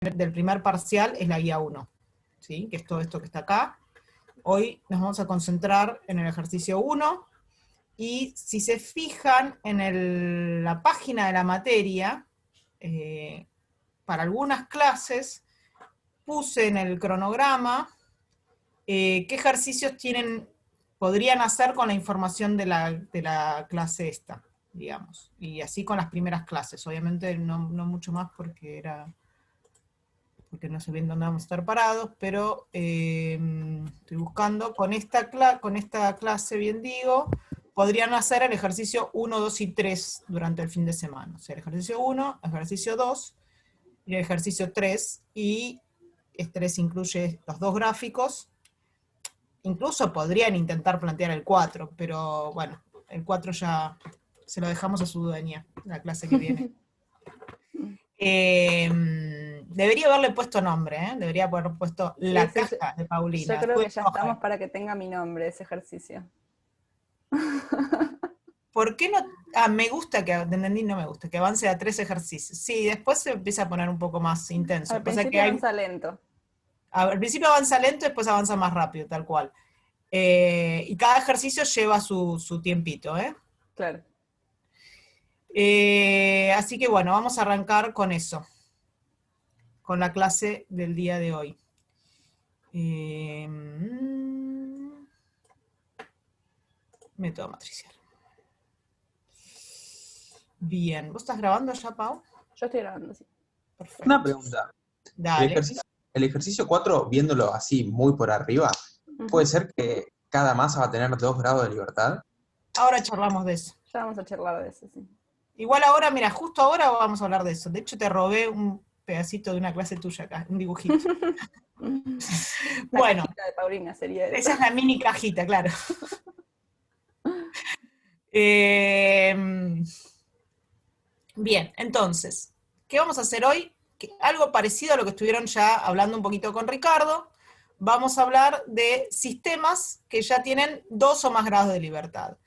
del primer parcial es la guía 1, ¿sí? Que es todo esto que está acá. Hoy nos vamos a concentrar en el ejercicio 1, y si se fijan en la página de la materia, para algunas clases puse en el cronograma qué ejercicios podrían hacer con la información de la clase esta, digamos. Y así con las primeras clases. Obviamente no mucho más porque no sé bien dónde vamos a estar parados, pero estoy buscando, con esta clase, bien digo, podrían hacer el ejercicio 1, 2 y 3 durante el fin de semana. O sea, el ejercicio 1, el ejercicio 2 y el ejercicio 3, y este 3 incluye los dos gráficos. Incluso podrían intentar plantear el 4, pero bueno, el 4 ya se lo dejamos a su dueña, la clase que viene. Debería haberle puesto nombre, ¿eh? Debería haber puesto la caja de Paulina. Yo creo que ya estamos para que tenga mi nombre ese ejercicio. ¿Por qué no? Me gusta que, entendí, no me gusta, que avance a 3 ejercicios. Sí, después se empieza a poner un poco más intenso. Al principio avanza lento. Al principio avanza lento, después avanza más rápido, tal cual. Y cada ejercicio lleva su tiempito, ¿eh? Claro. Así que bueno, vamos a arrancar con eso, con la clase del día de hoy. Método matricial. Bien, ¿vos estás grabando ya, Pau? Yo estoy grabando, sí. Perfecto. Una pregunta. Dale. El ejercicio 4, viéndolo así muy por arriba, ¿puede ser que cada masa va a tener 2 grados de libertad? Ahora charlamos de eso. Ya vamos a charlar de eso, sí. Igual ahora, mira, justo ahora vamos a hablar de eso. De hecho, te robé un pedacito de una clase tuya acá, un dibujito. Bueno. La cajita de Paulina sería eso. Esa es la mini cajita, claro. Bien, entonces, ¿qué vamos a hacer hoy? Algo parecido a lo que estuvieron ya hablando un poquito con Ricardo. Vamos a hablar de sistemas que ya tienen 2 o más grados de libertad.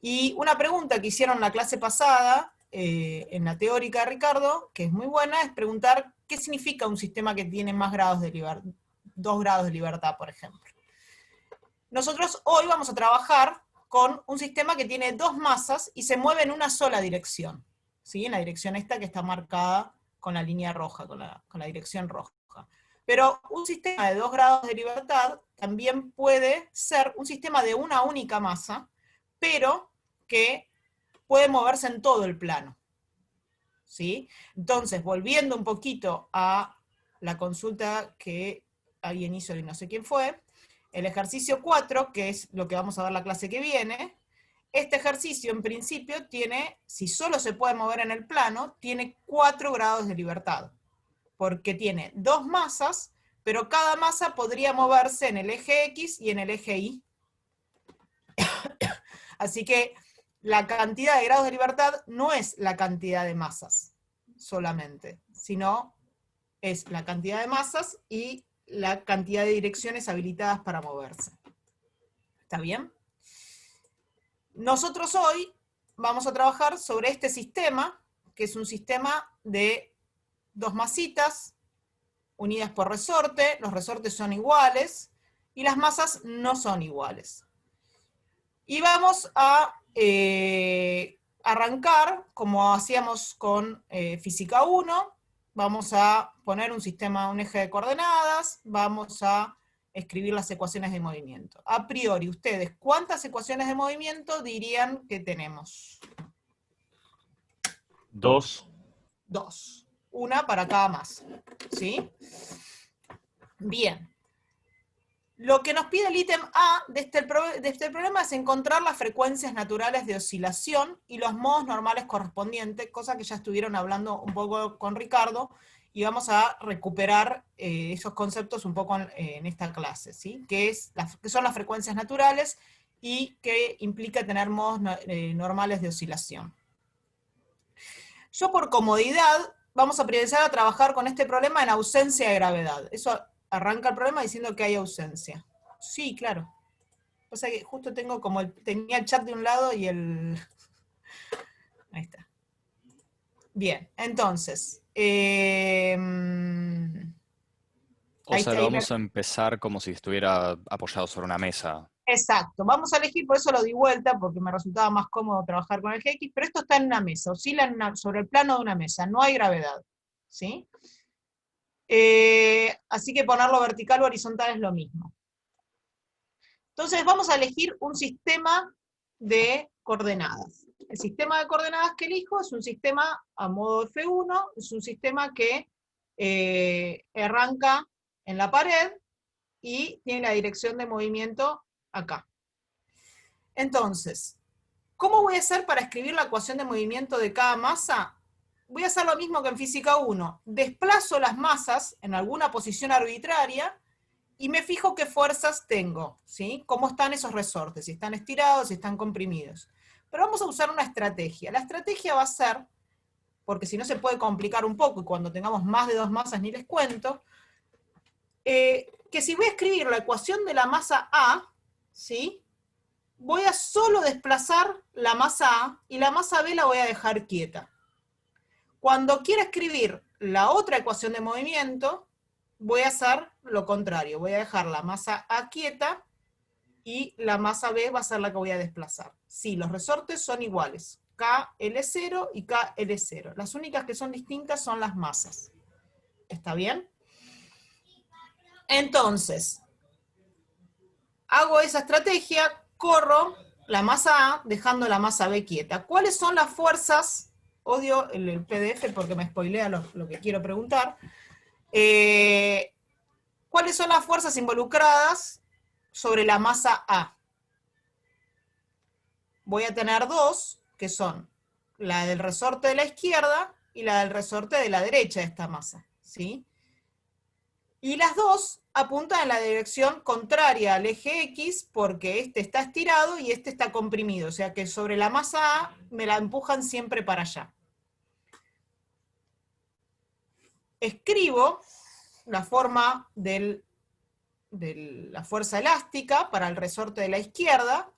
Y una pregunta que hicieron en la clase pasada, en la teórica de Ricardo, que es muy buena, es preguntar qué significa un sistema que tiene más grados de libertad, 2 grados de libertad, por ejemplo. Nosotros hoy vamos a trabajar con un sistema que tiene 2 masas y se mueve en una sola dirección, ¿sí? En la dirección esta que está marcada con la línea roja, con la dirección roja. Pero un sistema de 2 grados de libertad también puede ser un sistema de una única masa, pero que puede moverse en todo el plano, ¿sí? Entonces, volviendo un poquito a la consulta que alguien hizo y no sé quién fue, el ejercicio 4, que es lo que vamos a ver la clase que viene, este ejercicio en principio tiene, si solo se puede mover en el plano, tiene 4 grados de libertad, porque tiene 2 masas, pero cada masa podría moverse en el eje X y en el eje Y. Así que la cantidad de grados de libertad no es la cantidad de masas solamente, sino es la cantidad de masas y la cantidad de direcciones habilitadas para moverse. ¿Está bien? Nosotros hoy vamos a trabajar sobre este sistema, que es un sistema de 2 masitas unidas por resorte. Los resortes son iguales y las masas no son iguales. Y vamos a arrancar, como hacíamos con Física 1, vamos a poner un sistema, un eje de coordenadas, vamos a escribir las ecuaciones de movimiento. A priori, ustedes, ¿cuántas ecuaciones de movimiento dirían que tenemos? 2. 2. Una para cada masa, ¿sí? Bien. Lo que nos pide el ítem A de este problema es encontrar las frecuencias naturales de oscilación y los modos normales correspondientes, cosa que ya estuvieron hablando un poco con Ricardo, y vamos a recuperar esos conceptos un poco en esta clase, ¿sí? Que son las frecuencias naturales y que implica tener modos normales de oscilación. Yo, por comodidad, vamos a priorizar a trabajar con este problema en ausencia de gravedad. Eso arranca el problema diciendo que hay ausencia. Sí, claro. O sea que justo tengo tenía el chat de un lado y el... Ahí está. Bien, entonces, O sea, lo vamos a empezar como si estuviera apoyado sobre una mesa. Exacto, vamos a elegir, por eso lo di vuelta, porque me resultaba más cómodo trabajar con el GX, pero esto está en una mesa, oscila sobre el plano de una mesa, no hay gravedad, ¿sí? Así que ponerlo vertical o horizontal es lo mismo. Entonces vamos a elegir un sistema de coordenadas. El sistema de coordenadas que elijo es un sistema a modo F1, es un sistema que arranca en la pared y tiene la dirección de movimiento acá. Entonces, ¿cómo voy a hacer para escribir la ecuación de movimiento de cada masa? Voy a hacer lo mismo que en física 1. Desplazo las masas en alguna posición arbitraria y me fijo qué fuerzas tengo, ¿sí? Cómo están esos resortes, si están estirados, si están comprimidos. Pero vamos a usar una estrategia. La estrategia va a ser, porque si no se puede complicar un poco, y cuando tengamos más de 2 masas ni les cuento, que si voy a escribir la ecuación de la masa A, ¿sí? Voy a solo desplazar la masa A y la masa B la voy a dejar quieta. Cuando quiera escribir la otra ecuación de movimiento, voy a hacer lo contrario. Voy a dejar la masa A quieta y la masa B va a ser la que voy a desplazar. Sí, los resortes son iguales. KL0 y KL0. Las únicas que son distintas son las masas. ¿Está bien? Entonces, hago esa estrategia, corro la masa A dejando la masa B quieta. ¿Cuáles son las fuerzas? Odio el PDF porque me spoilea lo que quiero preguntar. ¿Cuáles son las fuerzas involucradas sobre la masa A? Voy a tener 2, que son la del resorte de la izquierda y la del resorte de la derecha de esta masa, ¿sí? Y las dos apuntan en la dirección contraria al eje X, porque este está estirado y este está comprimido, o sea que sobre la masa A me la empujan siempre para allá. Escribo la forma de la fuerza elástica para el resorte de la izquierda,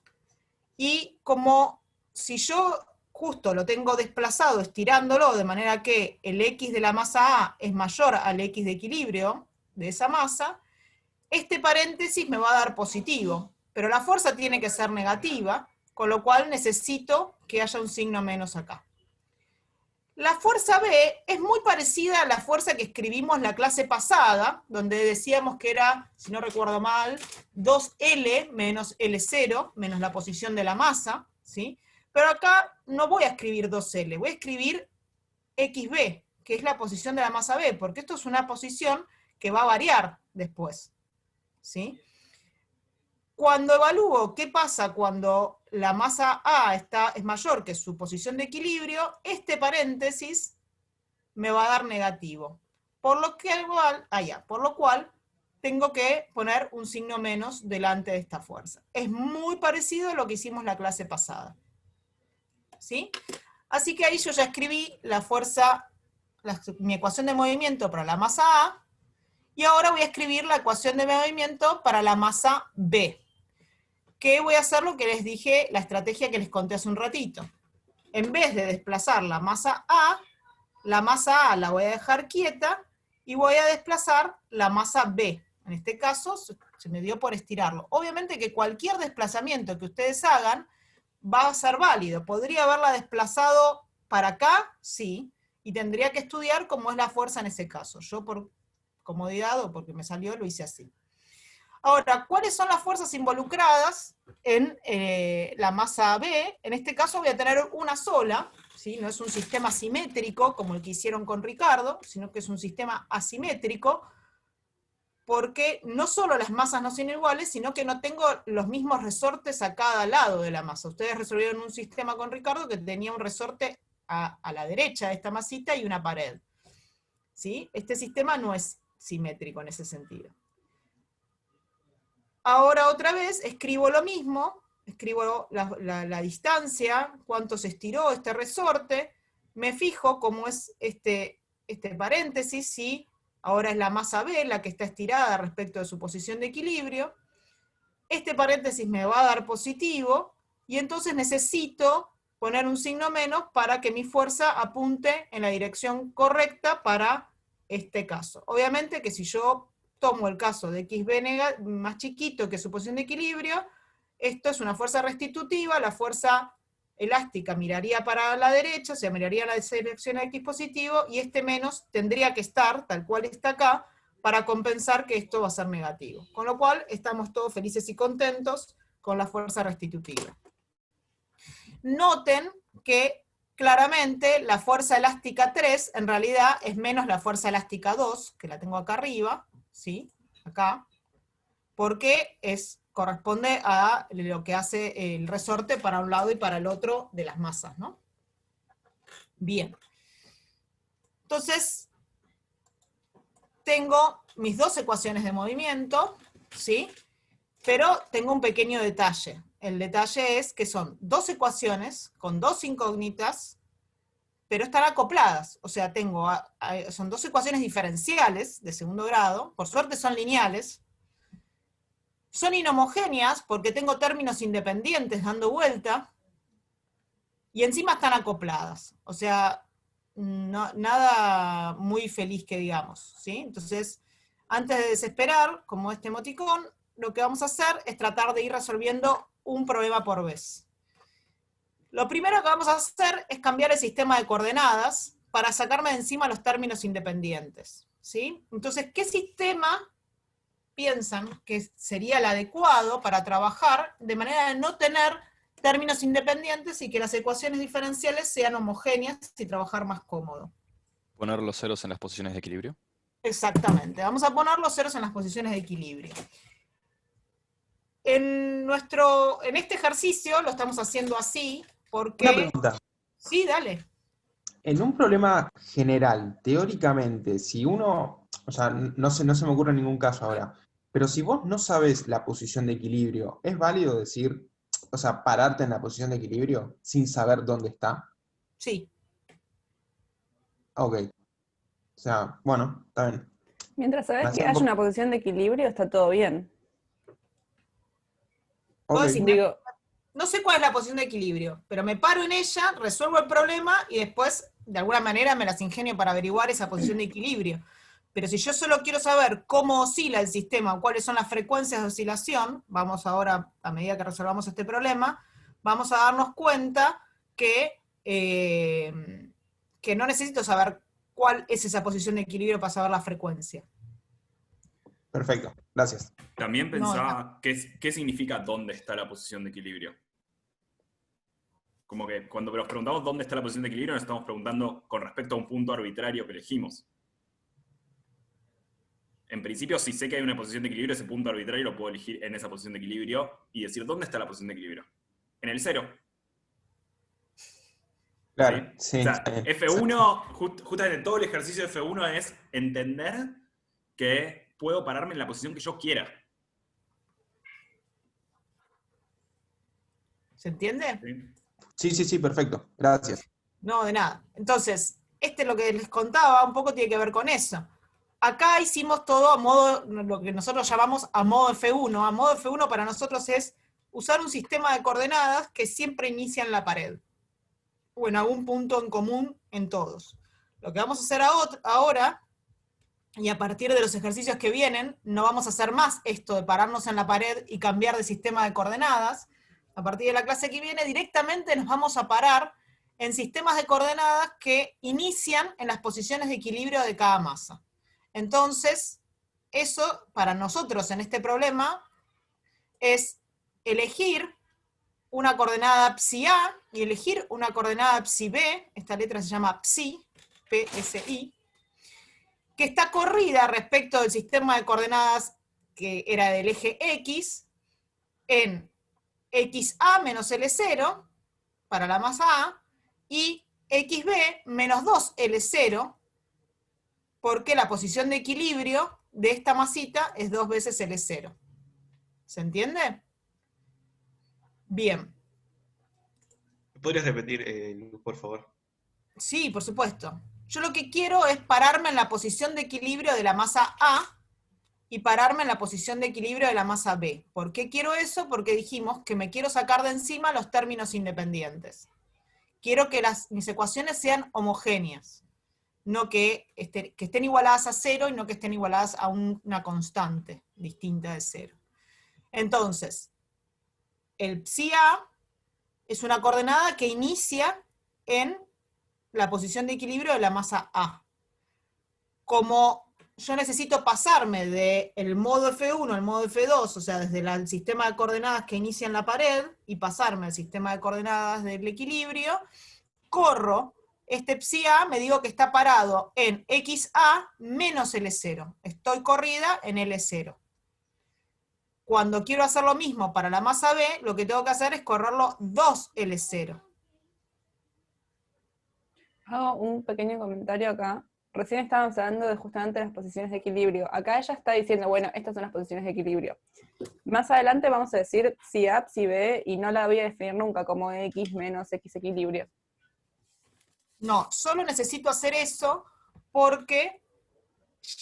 y como si yo justo lo tengo desplazado estirándolo, de manera que el X de la masa A es mayor al X de equilibrio de esa masa, este paréntesis me va a dar positivo, pero la fuerza tiene que ser negativa, con lo cual necesito que haya un signo menos acá. La fuerza B es muy parecida a la fuerza que escribimos la clase pasada, donde decíamos que era, si no recuerdo mal, 2L menos L0, menos la posición de la masa, ¿sí? Pero acá no voy a escribir 2L, voy a escribir XB, que es la posición de la masa B, porque esto es una posición que va a variar después, ¿sí? Cuando evalúo qué pasa cuando la masa A es mayor que su posición de equilibrio, este paréntesis me va a dar negativo. Por lo cual tengo que poner un signo menos delante de esta fuerza. Es muy parecido a lo que hicimos la clase pasada. ¿Sí? Así que ahí yo ya escribí la fuerza, mi ecuación de movimiento para la masa A, y ahora voy a escribir la ecuación de movimiento para la masa B. ¿Qué voy a hacer? Lo que les dije, la estrategia que les conté hace un ratito. En vez de desplazar la masa A la voy a dejar quieta y voy a desplazar la masa B. En este caso, se me dio por estirarlo. Obviamente que cualquier desplazamiento que ustedes hagan va a ser válido. ¿Podría haberla desplazado para acá? Sí. Y tendría que estudiar cómo es la fuerza en ese caso. Yo por comodidad o porque me salió lo hice así. Ahora, ¿cuáles son las fuerzas involucradas en la masa B? En este caso voy a tener una sola, ¿sí? No es un sistema simétrico como el que hicieron con Ricardo, sino que es un sistema asimétrico, porque no solo las masas no son iguales, sino que no tengo los mismos resortes a cada lado de la masa. Ustedes resolvieron un sistema con Ricardo que tenía un resorte a la derecha de esta masita y una pared, ¿sí? Este sistema no es simétrico en ese sentido. Ahora otra vez escribo lo mismo, escribo la distancia, cuánto se estiró este resorte, me fijo cómo es este paréntesis, si ahora es la masa B la que está estirada respecto de su posición de equilibrio, este paréntesis me va a dar positivo, y entonces necesito poner un signo menos para que mi fuerza apunte en la dirección correcta para este caso. Obviamente que si yo tomo el caso de XB más chiquito que su posición de equilibrio, esto es una fuerza restitutiva, la fuerza elástica miraría para la derecha, o sea, miraría la dirección de X positivo, y este menos tendría que estar, tal cual está acá, para compensar que esto va a ser negativo. Con lo cual, estamos todos felices y contentos con la fuerza restitutiva. Noten que claramente la fuerza elástica 3 en realidad es menos la fuerza elástica 2, que la tengo acá arriba, ¿sí? Acá, porque corresponde a lo que hace el resorte para un lado y para el otro de las masas, ¿no? Bien. Entonces, tengo mis dos ecuaciones de movimiento, ¿sí? Pero tengo un pequeño detalle. El detalle es que son dos ecuaciones con dos incógnitas, pero están acopladas. O sea, son dos ecuaciones diferenciales de segundo grado, por suerte son lineales. Son inhomogéneas porque tengo términos independientes dando vuelta, y encima están acopladas. O sea, nada muy feliz que digamos, ¿sí? Entonces, antes de desesperar, como este emoticón, lo que vamos a hacer es tratar de ir resolviendo un problema por vez. Lo primero que vamos a hacer es cambiar el sistema de coordenadas para sacarme de encima los términos independientes, ¿sí? Entonces, ¿qué sistema piensan que sería el adecuado para trabajar de manera de no tener términos independientes y que las ecuaciones diferenciales sean homogéneas y trabajar más cómodo? Poner los ceros en las posiciones de equilibrio. Exactamente, vamos a poner los ceros en las posiciones de equilibrio. En este ejercicio lo estamos haciendo así, porque... Una pregunta. Sí, dale. En un problema general, teóricamente, si uno, o sea, no se me ocurre ningún caso ahora, pero si vos no sabes la posición de equilibrio, ¿es válido decir, o sea, pararte en la posición de equilibrio sin saber dónde está? Sí. Ok. O sea, bueno, está bien. Mientras sabes Me que hacía un hay poco- una posición de equilibrio, está todo bien. Vos Ok. decís, Digo, no sé cuál es la posición de equilibrio, pero me paro en ella, resuelvo el problema y después, de alguna manera, me las ingenio para averiguar esa posición de equilibrio. Pero si yo solo quiero saber cómo oscila el sistema o cuáles son las frecuencias de oscilación, vamos ahora, a medida que resolvamos este problema, vamos a darnos cuenta que no necesito saber cuál es esa posición de equilibrio para saber la frecuencia. Perfecto. Gracias. También No, pensaba, ¿qué significa dónde está la posición de equilibrio? Como que cuando nos preguntamos dónde está la posición de equilibrio, nos estamos preguntando con respecto a un punto arbitrario que elegimos. En principio, si sé que hay una posición de equilibrio, ese punto arbitrario lo puedo elegir en esa posición de equilibrio y decir, ¿dónde está la posición de equilibrio? En el cero. Claro, ¿Sí? sí. O sea, Está bien. F1, justamente todo el ejercicio de F1 es entender que puedo pararme en la posición que yo quiera. ¿Se entiende? ¿Sí? Sí, perfecto. Gracias. No, de nada. Entonces, lo que les contaba un poco tiene que ver con eso. Acá hicimos todo a modo, lo que nosotros llamamos a modo F1. A modo F1 para nosotros es usar un sistema de coordenadas que siempre inicia en la pared, o en algún punto en común en todos. Lo que vamos a hacer ahora, y a partir de los ejercicios que vienen, no vamos a hacer más esto de pararnos en la pared y cambiar de sistema de coordenadas. A partir de la clase que viene, directamente nos vamos a parar en sistemas de coordenadas que inician en las posiciones de equilibrio de cada masa. Entonces, eso para nosotros en este problema es elegir una coordenada psi-A y elegir una coordenada psi-B, esta letra se llama psi, PSI, que está corrida respecto del sistema de coordenadas que era del eje X en XA menos L0 para la masa A y XB menos 2L0 porque la posición de equilibrio de esta masita es 2 veces L0. ¿Se entiende? Bien. ¿Podrías repetir, Luz, por favor? Sí, por supuesto. Yo lo que quiero es pararme en la posición de equilibrio de la masa A y pararme en la posición de equilibrio de la masa B. ¿Por qué quiero eso? Porque dijimos que me quiero sacar de encima los términos independientes. quiero que mis ecuaciones sean homogéneas, no que estén igualadas a 0 y no que estén igualadas a una constante distinta de 0. Entonces, el psi A es una coordenada que inicia en la posición de equilibrio de la masa A. Como yo necesito pasarme del modo F1 al modo F2, o sea, desde el sistema de coordenadas que inicia en la pared, y pasarme al sistema de coordenadas del equilibrio, corro este psi A, me digo que está parado en XA menos L0. Estoy corrida en L0. Cuando quiero hacer lo mismo para la masa B, lo que tengo que hacer es correrlo 2L0. Hago un pequeño comentario acá. Recién estábamos hablando de justamente las posiciones de equilibrio. Acá ella está diciendo, bueno, estas son las posiciones de equilibrio. Más adelante vamos a decir psi A, psi B, y no la voy a definir nunca como X menos X equilibrio. No, solo necesito hacer eso porque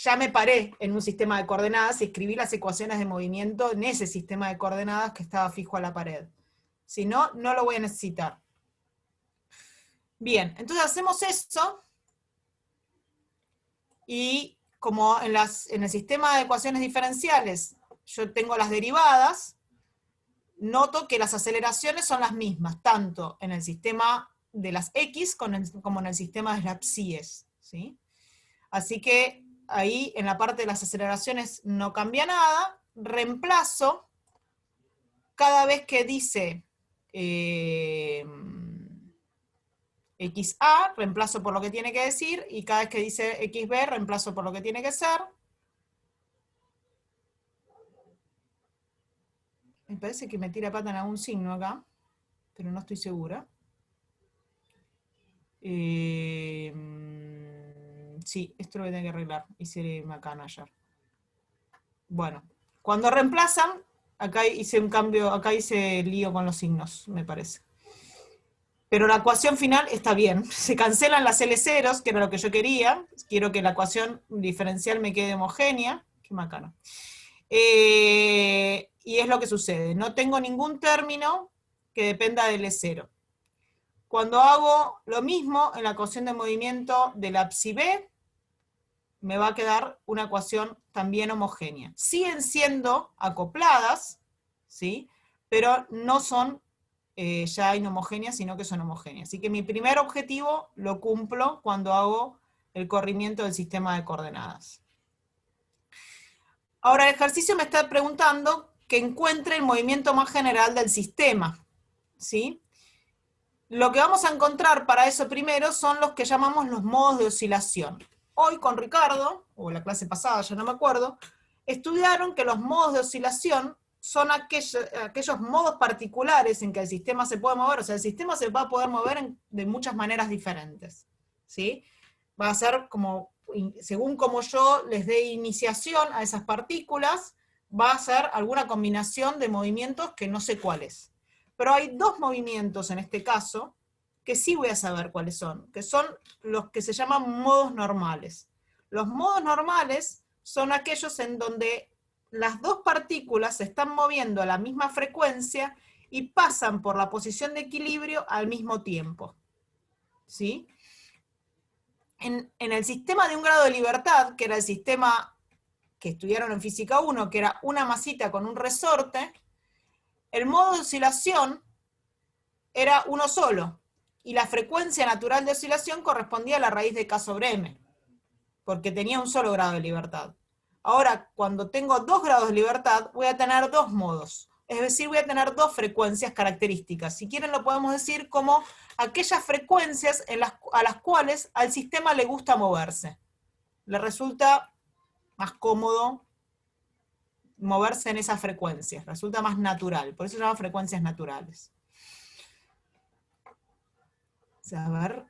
ya me paré en un sistema de coordenadas y escribí las ecuaciones de movimiento en ese sistema de coordenadas que estaba fijo a la pared. Si no, no lo voy a necesitar. Bien, entonces hacemos eso, y como en el sistema de ecuaciones diferenciales yo tengo las derivadas, noto que las aceleraciones son las mismas, tanto en el sistema de las X como en el sistema de las psies, ¿sí? Así que ahí en la parte de las aceleraciones no cambia nada, reemplazo cada vez que dice XA, reemplazo por lo que tiene que decir, y cada vez que dice XB, reemplazo por lo que tiene que ser. Me parece que me tira pata en algún signo acá, pero no estoy segura. Sí, esto lo voy a tener que arreglar, hice macana ayer. Bueno, cuando reemplazan, acá hice un cambio, acá hice lío con los signos, me parece. Pero la ecuación final está bien. Se cancelan las L0, que era lo que yo quería. Quiero que la ecuación diferencial me quede homogénea. Qué macana. Y es lo que sucede. No tengo ningún término que dependa del L0. Cuando hago lo mismo en la ecuación de movimiento de la psi B, me va a quedar una ecuación también homogénea. Siguen siendo acopladas, ¿sí? Pero no son ya inhomogéneas, sino que son homogéneas. Así que mi primer objetivo lo cumplo cuando hago el corrimiento del sistema de coordenadas. Ahora el ejercicio me está preguntando que encuentre el movimiento más general del sistema, ¿sí? Lo que vamos a encontrar para eso primero son los que llamamos los modos de oscilación. Hoy con Ricardo, o la clase pasada, ya no me acuerdo, estudiaron que los modos de oscilación son aquellos modos particulares en que el sistema se puede mover. O sea, el sistema se va a poder mover de muchas maneras diferentes, ¿sí? Va a ser como, según como yo les dé iniciación a esas partículas, va a ser alguna combinación de movimientos que no sé cuáles. Pero hay dos movimientos en este caso que sí voy a saber cuáles son, que son los que se llaman modos normales. Los modos normales son aquellos en donde las dos partículas se están moviendo a la misma frecuencia y pasan por la posición de equilibrio al mismo tiempo, ¿sí? En el sistema de un grado de libertad, que era el sistema que estudiaron en Física 1, que era una masita con un resorte, el modo de oscilación era uno solo, y la frecuencia natural de oscilación correspondía a la raíz de K sobre M, porque tenía un solo grado de libertad. Ahora, cuando tengo 2 grados de libertad, voy a tener 2 modos. Es decir, voy a tener 2 frecuencias características. Si quieren lo podemos decir como aquellas frecuencias a las cuales al sistema le gusta moverse. Le resulta más cómodo moverse en esas frecuencias, resulta más natural. Por eso se llaman frecuencias naturales. A ver.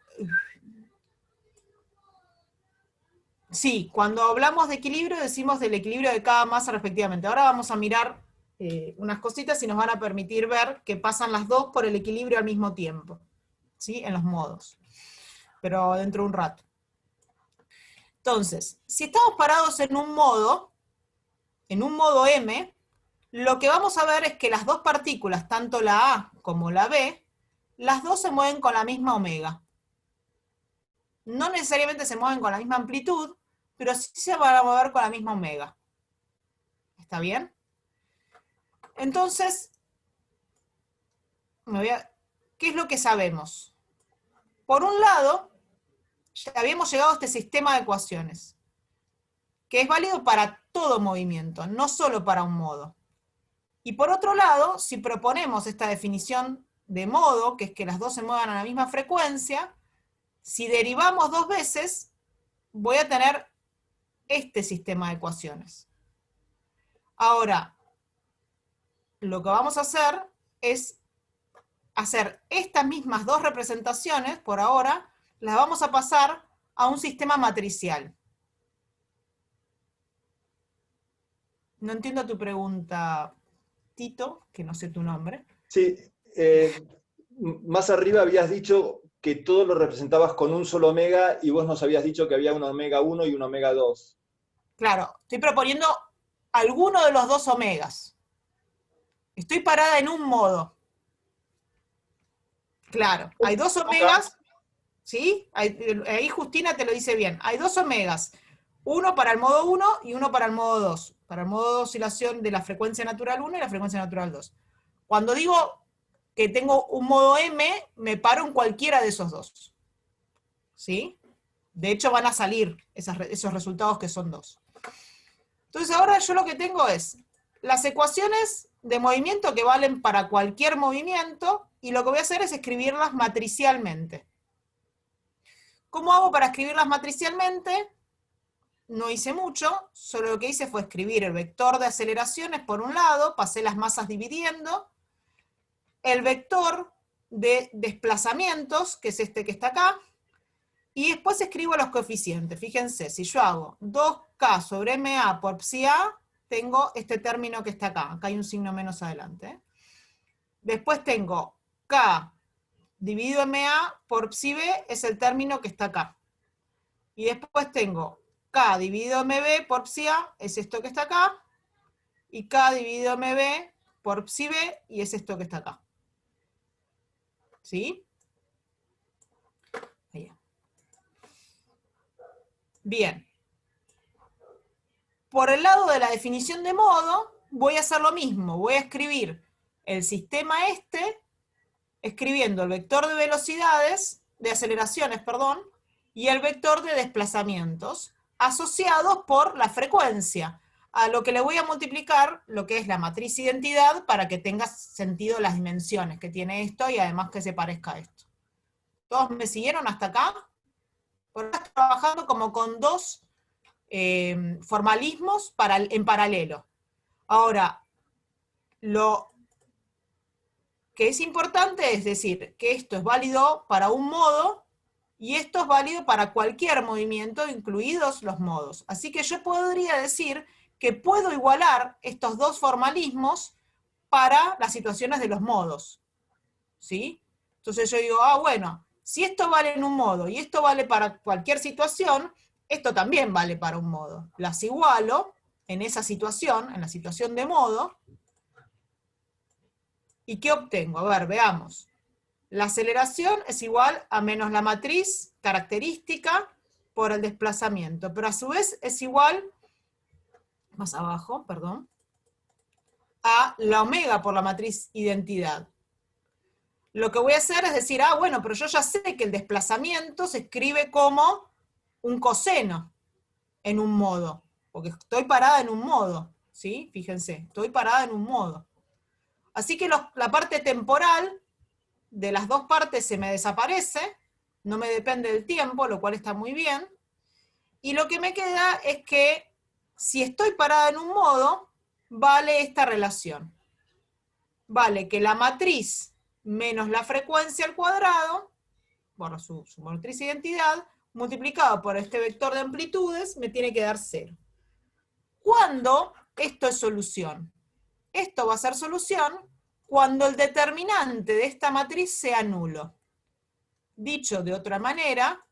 Sí, cuando hablamos de equilibrio decimos del equilibrio de cada masa respectivamente. Ahora vamos a mirar unas cositas y nos van a permitir ver que pasan las dos por el equilibrio al mismo tiempo, ¿sí? En los modos, pero dentro de un rato. Entonces, si estamos parados en un modo M, lo que vamos a ver es que las dos partículas, tanto la A como la B, las dos se mueven con la misma omega. No necesariamente se mueven con la misma amplitud, pero sí se van a mover con la misma omega. ¿Está bien? Entonces, ¿qué es lo que sabemos? Por un lado, ya habíamos llegado a este sistema de ecuaciones, que es válido para todo movimiento, no solo para un modo. Y por otro lado, si proponemos esta definición de modo, que es que las dos se muevan a la misma frecuencia, si derivamos dos veces, voy a tener este sistema de ecuaciones. Ahora, lo que vamos a hacer es hacer estas mismas dos representaciones, por ahora, las vamos a pasar a un sistema matricial. No entiendo tu pregunta, Tito, que no sé tu nombre. Sí, más arriba habías dicho que todo lo representabas con un solo omega y vos nos habías dicho que había un omega 1 y un omega 2. Claro, estoy proponiendo alguno de los dos omegas. Estoy parada en un modo. Claro, hay dos omegas, ¿sí? Ahí Justina te lo dice bien. Hay dos omegas, uno para el modo 1 y uno para el modo 2. Para el modo de oscilación de la frecuencia natural 1 y la frecuencia natural 2. Cuando digo que tengo un modo M, me paro en cualquiera de esos dos. ¿Sí? De hecho van a salir esos resultados que son dos. Entonces ahora yo lo que tengo es las ecuaciones de movimiento que valen para cualquier movimiento, y lo que voy a hacer es escribirlas matricialmente. ¿Cómo hago para escribirlas matricialmente? No hice mucho, solo lo que hice fue escribir el vector de aceleraciones por un lado, pasé las masas dividiendo, el vector de desplazamientos, que es este que está acá, y después escribo los coeficientes. Fíjense, si yo hago 2K sobre MA por psi A, tengo este término que está acá. Acá hay un signo menos adelante. Después tengo K dividido MA por psi B, es el término que está acá. Y después tengo K dividido MB por psi A, es esto que está acá. Y K dividido MB por psi B, y es esto que está acá. ¿Sí? Ahí. Bien. Por el lado de la definición de modo, voy a hacer lo mismo. Voy a escribir el sistema este, escribiendo el vector de velocidades, de aceleraciones, perdón, y el vector de desplazamientos, asociados por la frecuencia, a lo que le voy a multiplicar lo que es la matriz identidad para que tenga sentido las dimensiones que tiene esto y además que se parezca a esto. ¿Todos me siguieron hasta acá? Por ahora estoy trabajando como con dos formalismos en paralelo. Ahora, lo que es importante es decir que esto es válido para un modo y esto es válido para cualquier movimiento, incluidos los modos. Así que yo podría decir que puedo igualar estos dos formalismos para las situaciones de los modos. ¿Sí? Entonces yo digo, bueno, si esto vale en un modo y esto vale para cualquier situación, esto también vale para un modo. Las igualo en esa situación, en la situación de modo. ¿Y qué obtengo? A ver, veamos. La aceleración es igual a menos la matriz característica por el desplazamiento, pero a su vez es igual, más abajo, perdón, a la omega por la matriz identidad. Lo que voy a hacer es decir, bueno, pero yo ya sé que el desplazamiento se escribe como un coseno en un modo, porque estoy parada en un modo, ¿sí? Fíjense, estoy parada en un modo. Así que la parte temporal de las dos partes se me desaparece, no me depende del tiempo, lo cual está muy bien, y lo que me queda es que si estoy parada en un modo, vale esta relación. Vale que la matriz menos la frecuencia al cuadrado, bueno, su matriz identidad, multiplicado por este vector de amplitudes, me tiene que dar 0. ¿Cuándo esto es solución? Esto va a ser solución cuando el determinante de esta matriz sea nulo. Dicho de otra manera,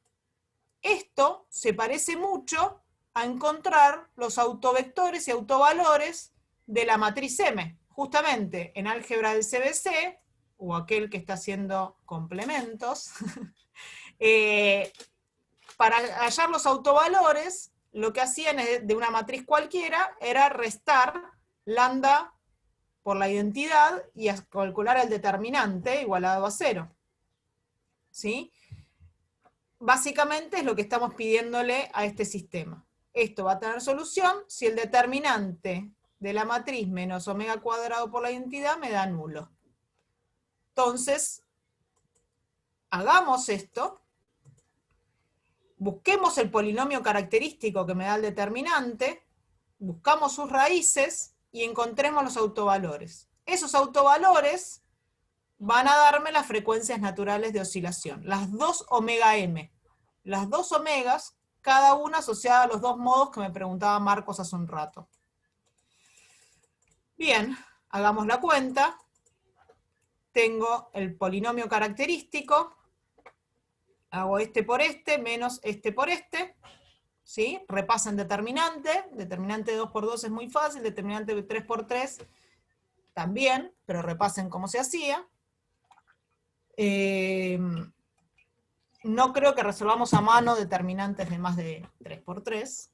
esto se parece mucho a encontrar los autovectores y autovalores de la matriz M. Justamente en álgebra del CBC o aquel que está haciendo complementos, para hallar los autovalores, lo que hacían de una matriz cualquiera era restar lambda por la identidad y calcular el determinante igualado a 0. ¿Sí? Básicamente es lo que estamos pidiéndole a este sistema. Esto va a tener solución si el determinante de la matriz menos omega cuadrado por la identidad me da nulo. Entonces, hagamos esto, busquemos el polinomio característico que me da el determinante, buscamos sus raíces y encontremos los autovalores. Esos autovalores van a darme las frecuencias naturales de oscilación, las 2 omega m. Las 2 omegas, cada una asociada a los 2 modos que me preguntaba Marcos hace un rato. Bien, hagamos la cuenta. Tengo el polinomio característico, hago este por este, menos este por este, ¿sí? Repasen determinante 2 por 2 es muy fácil, determinante 3 por 3 también, pero repasen cómo se hacía. No creo que resolvamos a mano determinantes de más de 3 por 3.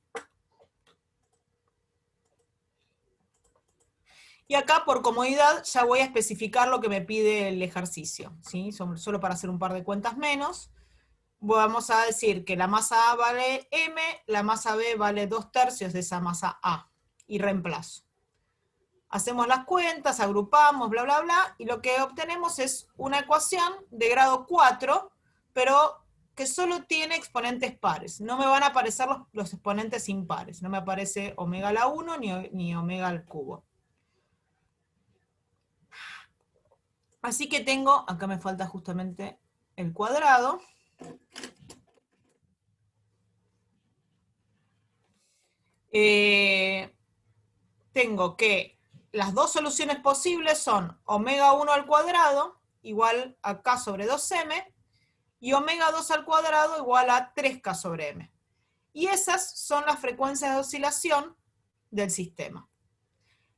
Y acá, por comodidad, ya voy a especificar lo que me pide el ejercicio, ¿sí? Solo para hacer un par de cuentas menos. Vamos a decir que la masa A vale M, la masa B vale 2/3 de esa masa A, y reemplazo. Hacemos las cuentas, agrupamos, bla, bla, bla, y lo que obtenemos es una ecuación de grado 4, pero que solo tiene exponentes pares. No me van a aparecer los exponentes impares. No me aparece omega a la 1 ni omega al cubo. Así que tengo, acá me falta justamente el cuadrado. Tengo que las dos soluciones posibles son omega 1 al cuadrado igual a k sobre 2m, y omega 2 al cuadrado igual a 3k sobre m. Y esas son las frecuencias de oscilación del sistema.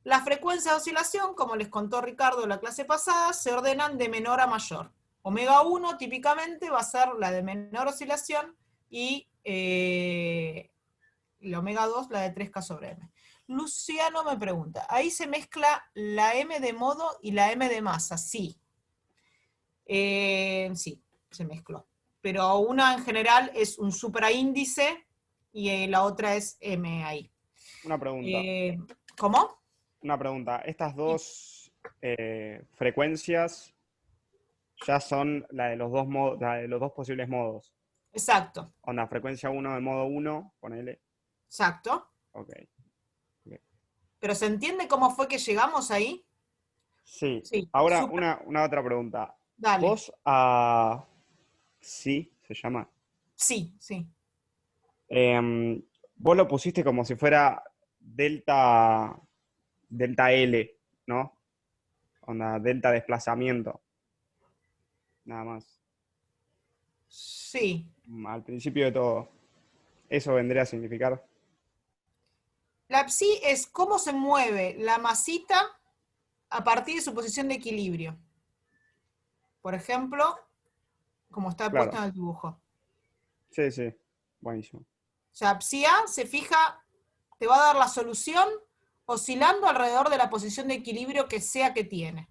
Las frecuencias de oscilación, como les contó Ricardo en la clase pasada, se ordenan de menor a mayor. Omega 1 típicamente va a ser la de menor oscilación y la omega 2 la de 3k sobre m. Luciano me pregunta, ¿ahí se mezcla la m de modo y la m de masa? Sí. Sí, se mezcló. Pero una en general es un supraíndice y la otra es m ahí. Una pregunta. ¿Cómo? Una pregunta. Estas dos frecuencias ya son la de los dos modos, la de los dos posibles modos. Exacto. Onda, frecuencia 1 de modo 1, ponele. Exacto. Ok. ¿Pero se entiende cómo fue que llegamos ahí? Sí. Sí. Ahora, una otra pregunta. Dale. ¿Vos a sí se llama? Sí, sí. Vos lo pusiste como si fuera delta L, ¿no? Onda, delta desplazamiento. Nada más. Sí. Al principio de todo. ¿Eso vendría a significar? La psi es cómo se mueve la masita a partir de su posición de equilibrio. Por ejemplo, como está Claro. puesto en el dibujo. Sí, sí. Buenísimo. O sea, psi A se fija, te va a dar la solución oscilando alrededor de la posición de equilibrio que sea que tiene.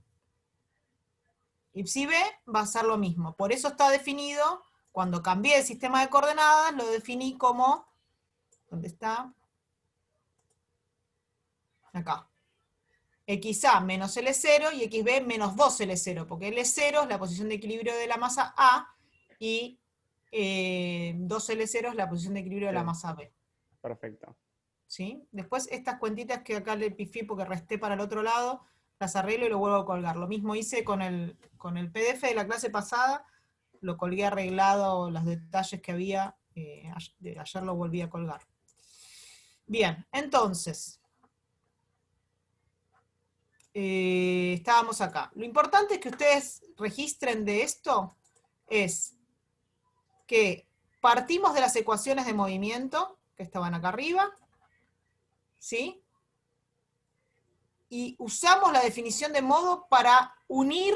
Y psi B va a ser lo mismo. Por eso está definido, cuando cambié el sistema de coordenadas, lo definí como, ¿dónde está? Acá. XA menos L0 y XB menos 2L0, porque L0 es la posición de equilibrio de la masa A y 2L0 es la posición de equilibrio de la masa B. Perfecto. ¿Sí? Después estas cuentitas que acá le pifié porque resté para el otro lado, las arreglo y lo vuelvo a colgar. Lo mismo hice con el PDF de la clase pasada, lo colgué arreglado, los detalles que había, ayer lo volví a colgar. Bien, entonces, estábamos acá. Lo importante es que ustedes registren de esto es que partimos de las ecuaciones de movimiento, que estaban acá arriba, ¿sí? Y usamos la definición de modo para unir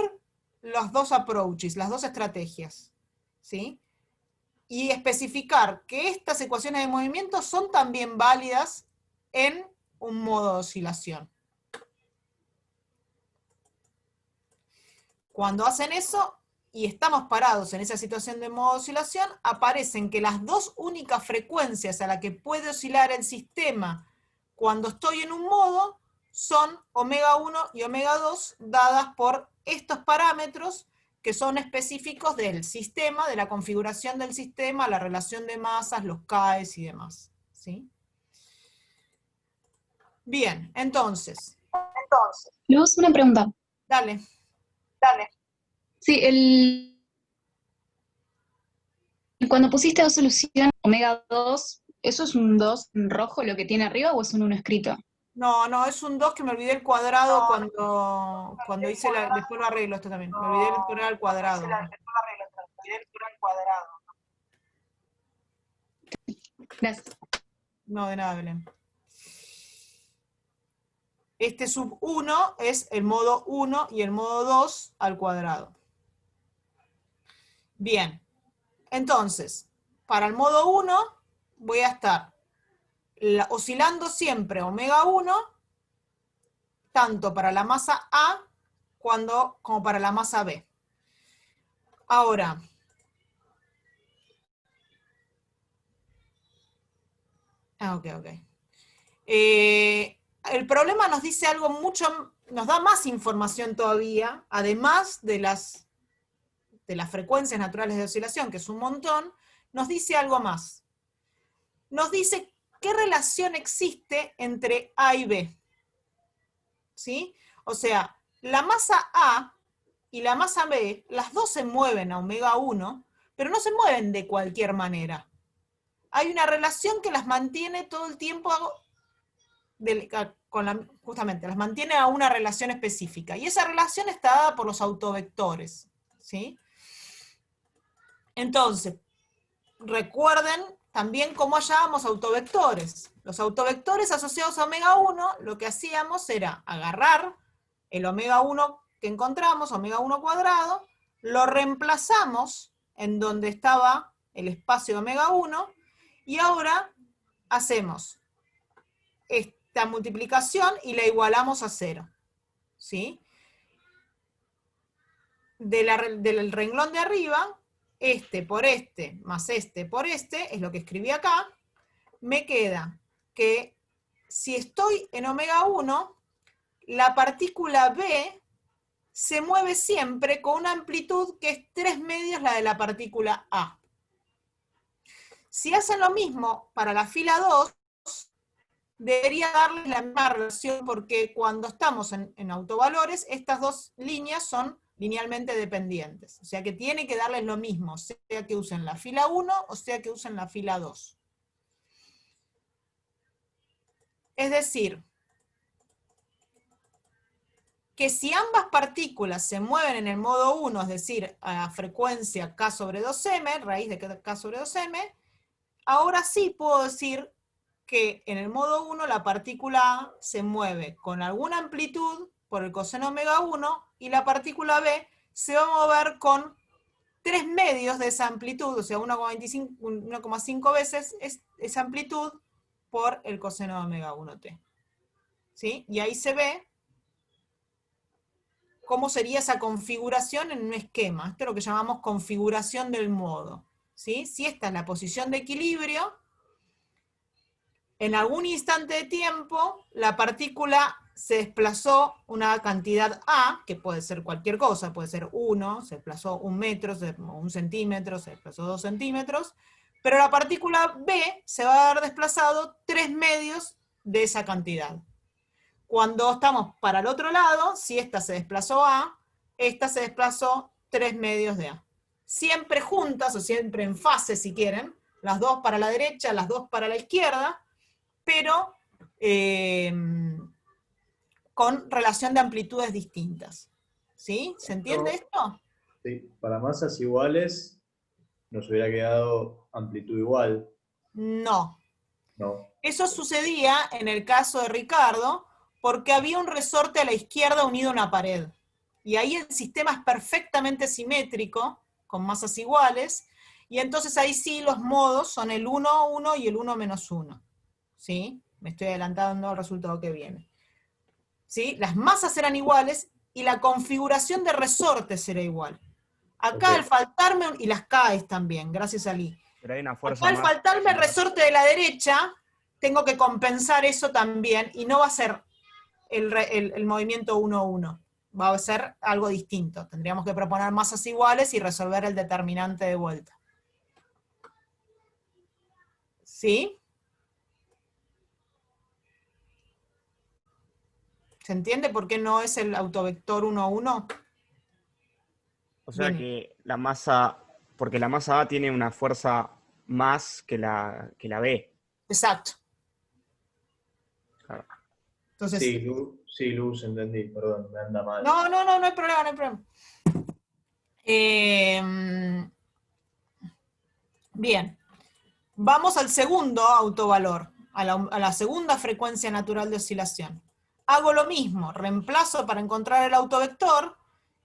los dos approaches, las dos estrategias, ¿sí? Y especificar que estas ecuaciones de movimiento son también válidas en un modo de oscilación. Cuando hacen eso, y estamos parados en esa situación de modo de oscilación, aparecen que las dos únicas frecuencias a las que puede oscilar el sistema cuando estoy en un modo son omega 1 y omega 2, dadas por estos parámetros que son específicos del sistema, de la configuración del sistema, la relación de masas, los KEs y demás, ¿sí? Bien, entonces. Luz, una pregunta. Dale. Sí, cuando pusiste dos soluciones, omega 2, ¿eso es un 2 en rojo lo que tiene arriba o es un 1 escrito? No, es un 2 que me olvidé el cuadrado cuando hice después lo arreglo esto también. Me olvidé de poner al cuadrado. Gracias. No, de nada, Belén. Este sub 1 es el modo 1 y el modo 2 al cuadrado. Bien. Entonces, para el modo 1 voy a estar oscilando siempre omega 1, tanto para la masa A como para la masa B. Ahora, ok. El problema nos dice algo mucho, nos da más información todavía, además de las frecuencias naturales de oscilación, que es un montón, nos dice algo más. Nos dice qué relación existe entre A y B. ¿Sí? O sea, la masa A y la masa B, las dos se mueven a omega 1, pero no se mueven de cualquier manera. Hay una relación que las mantiene todo el tiempo, justamente, las mantiene a una relación específica. Y esa relación está dada por los autovectores. ¿Sí? Entonces, recuerden también cómo hallábamos autovectores. Los autovectores asociados a omega 1, lo que hacíamos era agarrar el omega 1 que encontramos, omega 1 cuadrado, lo reemplazamos en donde estaba el espacio de omega 1, y ahora hacemos esta multiplicación y la igualamos a 0. ¿Sí? Del renglón de arriba, este por este más este por este, es lo que escribí acá, me queda que si estoy en omega 1, la partícula B se mueve siempre con una amplitud que es 3 medios la de la partícula A. Si hacen lo mismo para la fila 2, debería darles la misma relación, porque cuando estamos en autovalores, estas dos líneas son linealmente dependientes. O sea que tiene que darles lo mismo, sea que usen la fila 1 o sea que usen la fila 2. Es decir, que si ambas partículas se mueven en el modo 1, es decir, a frecuencia k sobre 2m, raíz de k sobre 2m, ahora sí puedo decir que en el modo 1 la partícula A se mueve con alguna amplitud por el coseno omega 1, y la partícula B se va a mover con 3 medios de esa amplitud, o sea, 1,5 veces esa amplitud por el coseno de omega 1t. ¿Sí? Y ahí se ve cómo sería esa configuración en un esquema. Esto es lo que llamamos configuración del modo. ¿Sí? Si esta es la posición de equilibrio, en algún instante de tiempo, la partícula se desplazó una cantidad A, que puede ser cualquier cosa, puede ser 1, se desplazó 1 metro, 1 centímetro, se desplazó 2 centímetros, pero la partícula B se va a haber desplazado 3 medios de esa cantidad. Cuando estamos para el otro lado, si esta se desplazó A, esta se desplazó 3 medios de A. Siempre juntas, o siempre en fase si quieren, las dos para la derecha, las dos para la izquierda, pero con relación de amplitudes distintas. ¿Sí? ¿Se entiende esto? Sí, para masas iguales nos hubiera quedado amplitud igual. No. No. Eso sucedía en el caso de Ricardo, porque había un resorte a la izquierda unido a una pared. Y ahí el sistema es perfectamente simétrico, con masas iguales, y entonces ahí sí los modos son el 1, 1 y el 1 menos 1. ¿Sí? Me estoy adelantando al resultado que viene. ¿Sí? Las masas eran iguales y la configuración de resortes era igual. Acá al faltarme, y las Ks también, gracias a Lee. Pero hay una fuerza Acá al más. faltarme el resorte de la derecha, tengo que compensar eso también, y no va a ser el movimiento 1-1. Va a ser algo distinto. Tendríamos que proponer masas iguales y resolver el determinante de vuelta. ¿Sí? ¿Se entiende por qué no es el autovector 1-1? O sea Bien. que la masa, porque la masa A tiene una fuerza más que la B. Exacto. Claro. Entonces, Sí, Luz, entendí, perdón, me anda mal. no hay problema, no hay problema. Bien. Vamos al segundo autovalor, a la segunda frecuencia natural de oscilación. Hago lo mismo, reemplazo para encontrar el autovector,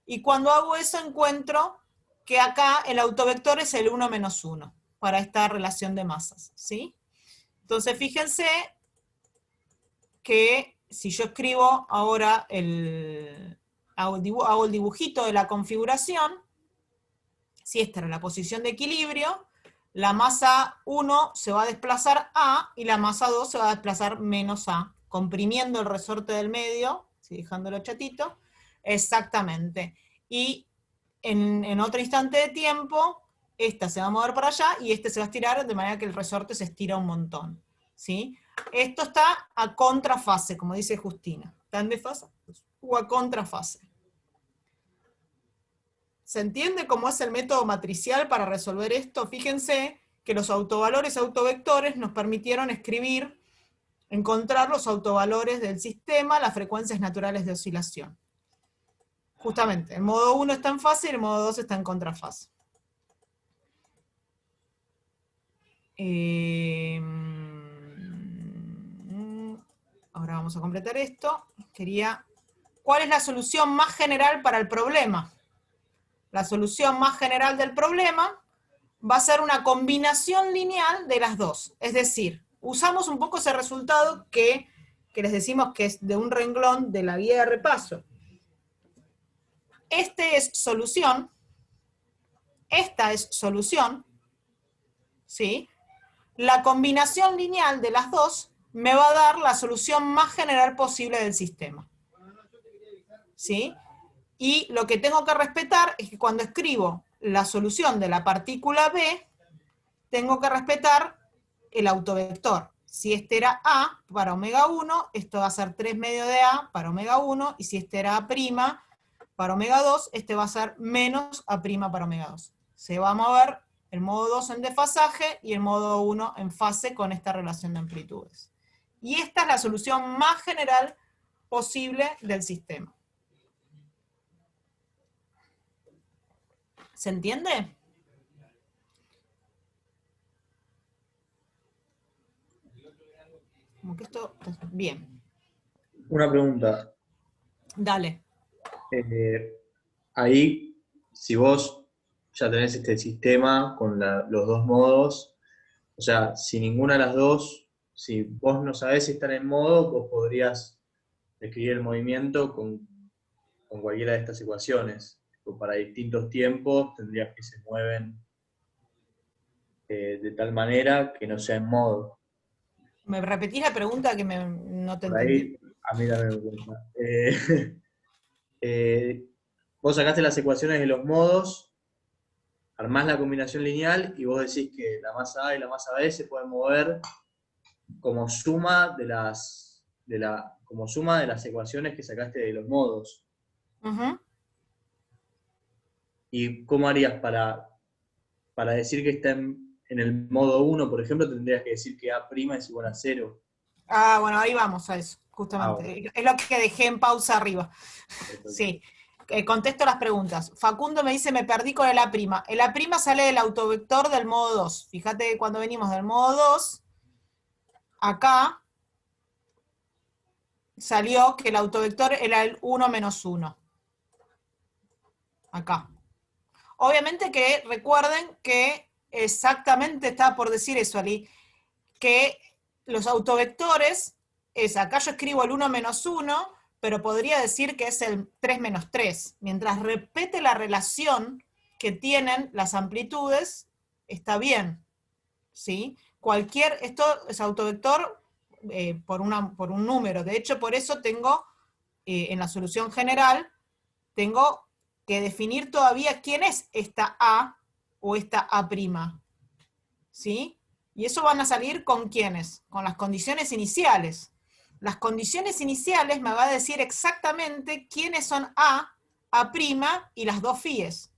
y cuando hago eso encuentro que acá el autovector es el 1 menos 1, para esta relación de masas, ¿sí? Entonces fíjense que si yo escribo ahora hago el dibujito de la configuración, si esta era la posición de equilibrio, la masa 1 se va a desplazar A y la masa 2 se va a desplazar menos A, comprimiendo el resorte del medio, ¿sí? Dejándolo chatito, exactamente. Y en otro instante de tiempo, esta se va a mover para allá y este se va a estirar, de manera que el resorte se estira un montón, ¿sí? Esto está a contrafase, como dice Justina. ¿Está en desfase o a contrafase? ¿Se entiende cómo es el método matricial para resolver esto? Fíjense que los autovalores autovectores nos permitieron encontrar los autovalores del sistema, las frecuencias naturales de oscilación. Justamente, el modo 1 está en fase y el modo 2 está en contrafase. Ahora vamos a completar esto. ¿Cuál es la solución más general para el problema? La solución más general del problema va a ser una combinación lineal de las dos. Es decir, usamos un poco ese resultado que les decimos que es de un renglón de la guía de repaso. Este es solución, esta es solución, ¿sí? La combinación lineal de las dos me va a dar la solución más general posible del sistema, ¿sí? Y lo que tengo que respetar es que cuando escribo la solución de la partícula B, tengo que respetar el autovector. Si este era A para omega 1, esto va a ser 3 medio de A para omega 1, y si este era A' para omega 2, este va a ser menos A' para omega 2. Se va a mover el modo 2 en desfasaje y el modo 1 en fase con esta relación de amplitudes. Y esta es la solución más general posible del sistema. ¿Se entiende? Como que esto... Bien. Una pregunta. Dale. Ahí, si vos ya tenés este sistema con los dos modos, o sea, si ninguna de las dos, si vos no sabés si están en modo, vos podrías describir el movimiento con cualquiera de estas ecuaciones. Para distintos tiempos tendrías que se mueven de tal manera que no sea en modo. ¿Me repetís la pregunta que no te Por entendí? ahí, a mí también me cuenta. Vos sacaste las ecuaciones de los modos, armás la combinación lineal y vos decís que la masa A y la masa B se pueden mover como suma de las ecuaciones que sacaste de los modos. Uh-huh. ¿Y cómo harías para decir que está en el modo 1, por ejemplo, tendrías que decir que A' es igual a 0? Ah, bueno, ahí vamos a eso, justamente. Bueno. Es lo que dejé en pausa arriba. Perfecto. Sí. Contesto las preguntas. Facundo me dice, me perdí con el A'. El A' sale del autovector del modo 2. Fíjate que cuando venimos del modo 2, acá salió que el autovector era el 1 menos 1. acá. Obviamente que recuerden que exactamente estaba por decir eso, Ali, que los autovectores es, acá yo escribo el 1 menos 1, pero podría decir que es el 3 menos 3. Mientras repete la relación que tienen las amplitudes, está bien, ¿sí? Esto es autovector por un número. De hecho, por eso tengo, en la solución general, tengo que definir todavía quién es esta A o esta A', ¿sí? Y eso van a salir con quiénes, con las condiciones iniciales. Las condiciones iniciales me va a decir exactamente quiénes son A', A' y las dos phies.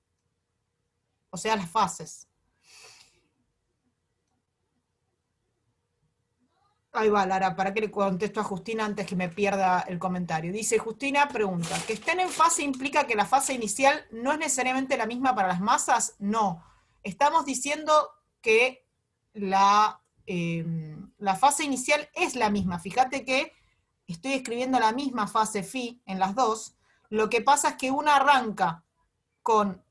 O sea, las fases. Ahí va, Lara, para que le contesto a Justina antes que me pierda el comentario. Dice, Justina pregunta, ¿que estén en fase implica que la fase inicial no es necesariamente la misma para las masas? No. Estamos diciendo que la fase inicial es la misma. Fíjate que estoy escribiendo la misma fase phi en las dos. Lo que pasa es que una arranca con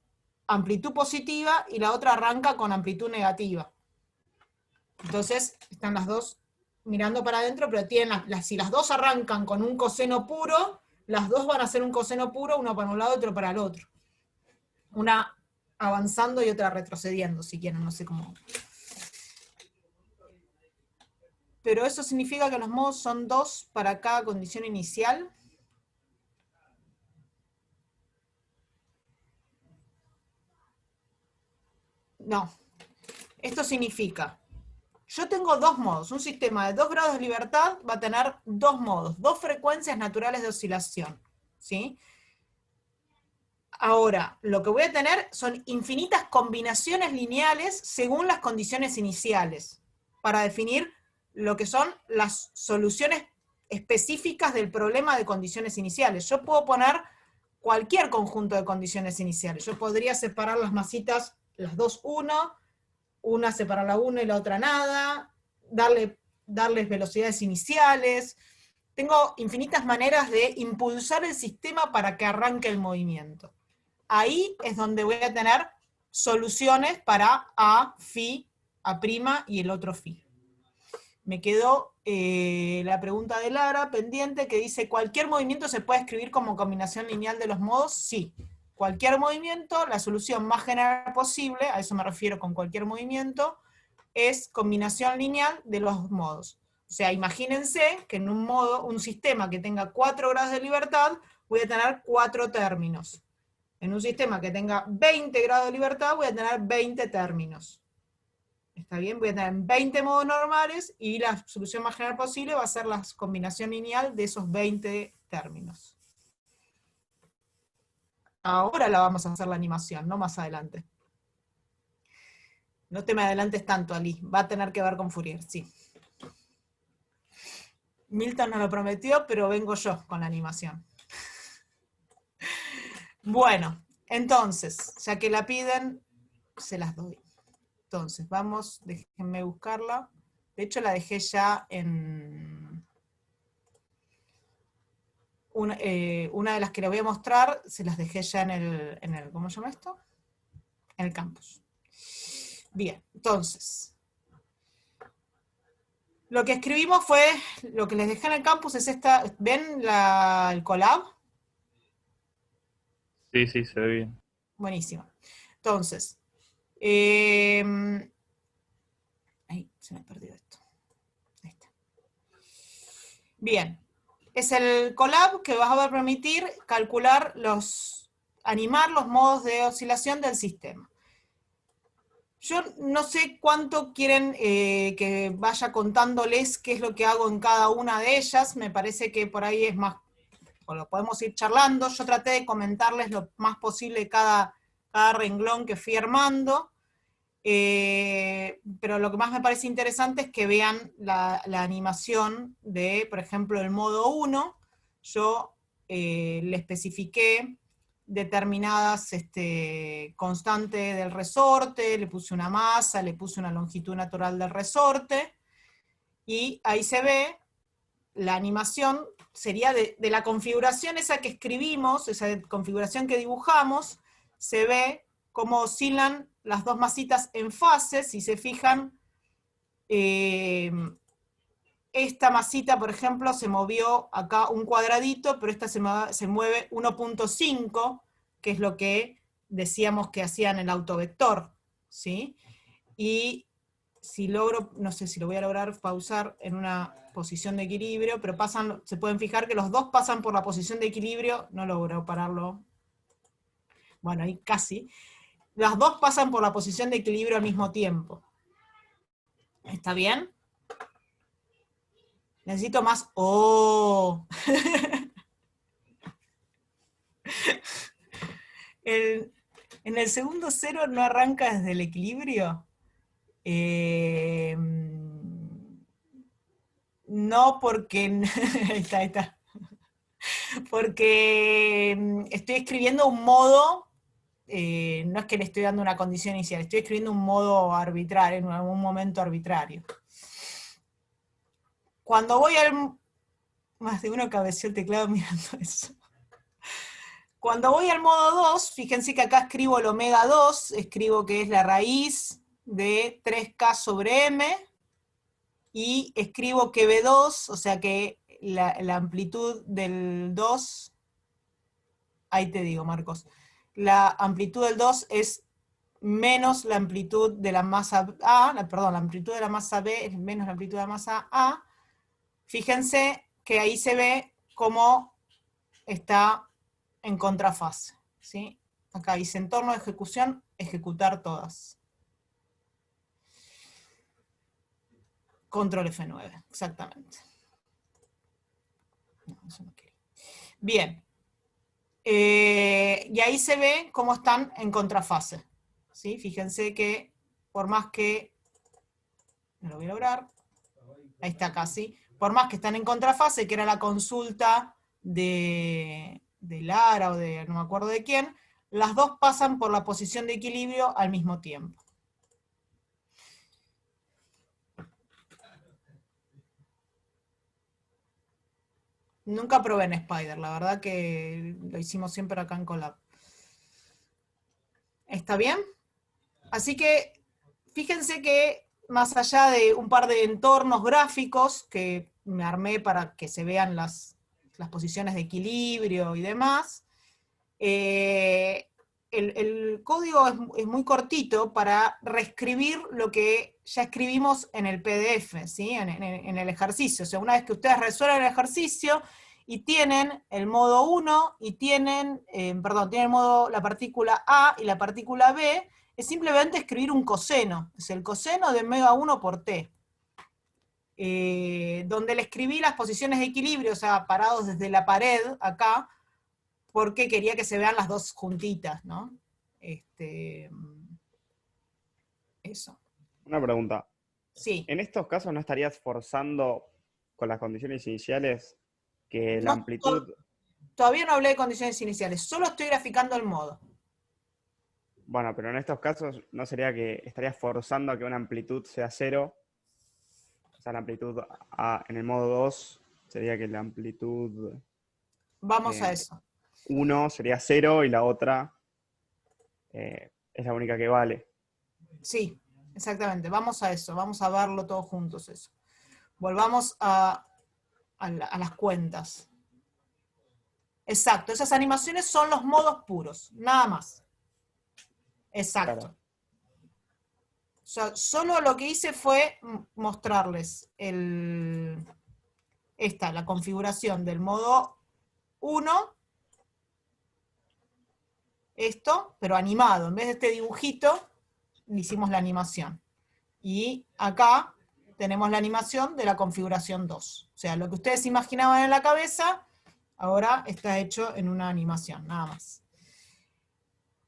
amplitud positiva y la otra arranca con amplitud negativa. Entonces, están las dos mirando para adentro, pero tienen si las dos arrancan con un coseno puro, las dos van a ser un coseno puro, uno para un lado y otro para el otro. Una avanzando y otra retrocediendo, si quieren, no sé cómo. Pero eso significa que los modos son 2 para cada condición inicial. No. Esto significa, yo tengo dos modos. Un sistema de 2 grados de libertad va a tener dos modos, dos frecuencias naturales de oscilación, ¿sí? Ahora, lo que voy a tener son infinitas combinaciones lineales según las condiciones iniciales, para definir lo que son las soluciones específicas del problema de condiciones iniciales. Yo puedo poner cualquier conjunto de condiciones iniciales. Yo podría separar las masitas, las dos 1, una separarla 1 y la otra nada, darles velocidades iniciales. Tengo infinitas maneras de impulsar el sistema para que arranque el movimiento. Ahí es donde voy a tener soluciones para A, phi, A' y el otro phi. Me quedó la pregunta de Lara pendiente que dice, ¿cualquier movimiento se puede escribir como combinación lineal de los modos? Sí. Cualquier movimiento, la solución más general posible, a eso me refiero con cualquier movimiento, es combinación lineal de los modos. O sea, imagínense que en un sistema que tenga 4 grados de libertad, voy a tener 4 términos. En un sistema que tenga 20 grados de libertad, voy a tener 20 términos. ¿Está bien? Voy a tener 20 modos normales y la solución más general posible va a ser la combinación lineal de esos 20 términos. Ahora la vamos a hacer la animación, no más adelante. No te me adelantes tanto, Ali. Va a tener que ver con Fourier, sí. Milton nos lo prometió, pero vengo yo con la animación. Bueno, entonces, ya que la piden, se las doy. Entonces, vamos, déjenme buscarla. De hecho, la dejé ya en... Una de las que les voy a mostrar, se las dejé ya en el ¿cómo se llama esto? En el campus. Bien, entonces. Lo que escribimos fue, lo que les dejé en el campus es esta, ¿ven el collab? Sí, sí, se ve bien. Buenísimo. Entonces, ahí se me perdió esto. Ahí está. Bien. Es el collab que va a permitir calcular animar los modos de oscilación del sistema. Yo no sé cuánto quieren que vaya contándoles qué es lo que hago en cada una de ellas, me parece que por ahí es más, o lo podemos ir charlando. Yo traté de comentarles lo más posible cada renglón que fui armando, pero lo que más me parece interesante es que vean la animación de, por ejemplo, el modo 1. Yo le especifiqué determinadas constantes del resorte, le puse una masa, le puse una longitud natural del resorte, y ahí se ve la animación, sería de la configuración esa que escribimos, esa configuración que dibujamos, se ve cómo oscilan las dos masitas en fase. Si se fijan, esta masita, por ejemplo, se movió acá un cuadradito, pero esta se mueve 1.5, que es lo que decíamos que hacían el autovector, ¿sí? Y si logro, no sé si lo voy a lograr pausar en una posición de equilibrio, pero se pueden fijar que los dos pasan por la posición de equilibrio, no logro pararlo, bueno, ahí casi. Las dos pasan por la posición de equilibrio al mismo tiempo. ¿Está bien? Necesito más ¡oh! En el segundo cero no arranca desde el equilibrio. No, porque... ahí está. Porque estoy escribiendo un modo, no es que le estoy dando una condición inicial, estoy escribiendo un modo arbitrario, en algún momento arbitrario. Cuando voy al... Más de uno cabeció el teclado mirando eso. Cuando voy al modo 2, fíjense que acá escribo el omega 2, escribo que es la raíz de 3K sobre M, y escribo que B2, o sea que la amplitud del 2, ahí te digo, Marcos, la amplitud del 2 es menos la amplitud de la masa A, perdón, la amplitud de la masa B es menos la amplitud de la masa A. Fíjense que ahí se ve cómo está en contrafase, ¿sí? Acá dice entorno de ejecución, ejecutar todas. Control F9, exactamente. No, eso no quiero. Bien. Y ahí se ve cómo están en contrafase, ¿sí? Fíjense que por más que... No lo voy a lograr. Ahí está casi. Por más que están en contrafase, que era la consulta de Lara o de no me acuerdo de quién, las dos pasan por la posición de equilibrio al mismo tiempo. Nunca probé en Spider, la verdad que lo hicimos siempre acá en Colab. ¿Está bien? Así que fíjense que más allá de un par de entornos gráficos que me armé para que se vean las posiciones de equilibrio y demás, el código es muy cortito para reescribir lo que ya escribimos en el PDF, ¿sí? En el ejercicio. O sea, una vez que ustedes resuelven el ejercicio y tienen el modo 1 y tienen el modo, la partícula A y la partícula B, es simplemente escribir un coseno. Es el coseno de omega 1 por T. Donde le escribí las posiciones de equilibrio, o sea, parados desde la pared, acá, porque quería que se vean las dos juntitas, ¿no? Eso. Una pregunta. Sí. ¿En estos casos no estarías forzando con las condiciones iniciales que la amplitud... Todavía no hablé de condiciones iniciales, solo estoy graficando el modo. Bueno, pero en estos casos no sería que estarías forzando a que una amplitud sea 0. O sea, la amplitud en el modo 2 sería que la amplitud... Vamos a eso. 1 sería 0 y la otra es la única que vale. Sí, exactamente. Vamos a eso. Vamos a verlo todos juntos eso. Volvamos a las cuentas. Exacto. Esas animaciones son los modos puros. Nada más. Exacto. Claro. O sea, solo lo que hice fue mostrarles la configuración del modo 1, esto, pero animado. En vez de este dibujito, hicimos la animación. Y acá tenemos la animación de la configuración 2. O sea, lo que ustedes imaginaban en la cabeza, ahora está hecho en una animación, nada más.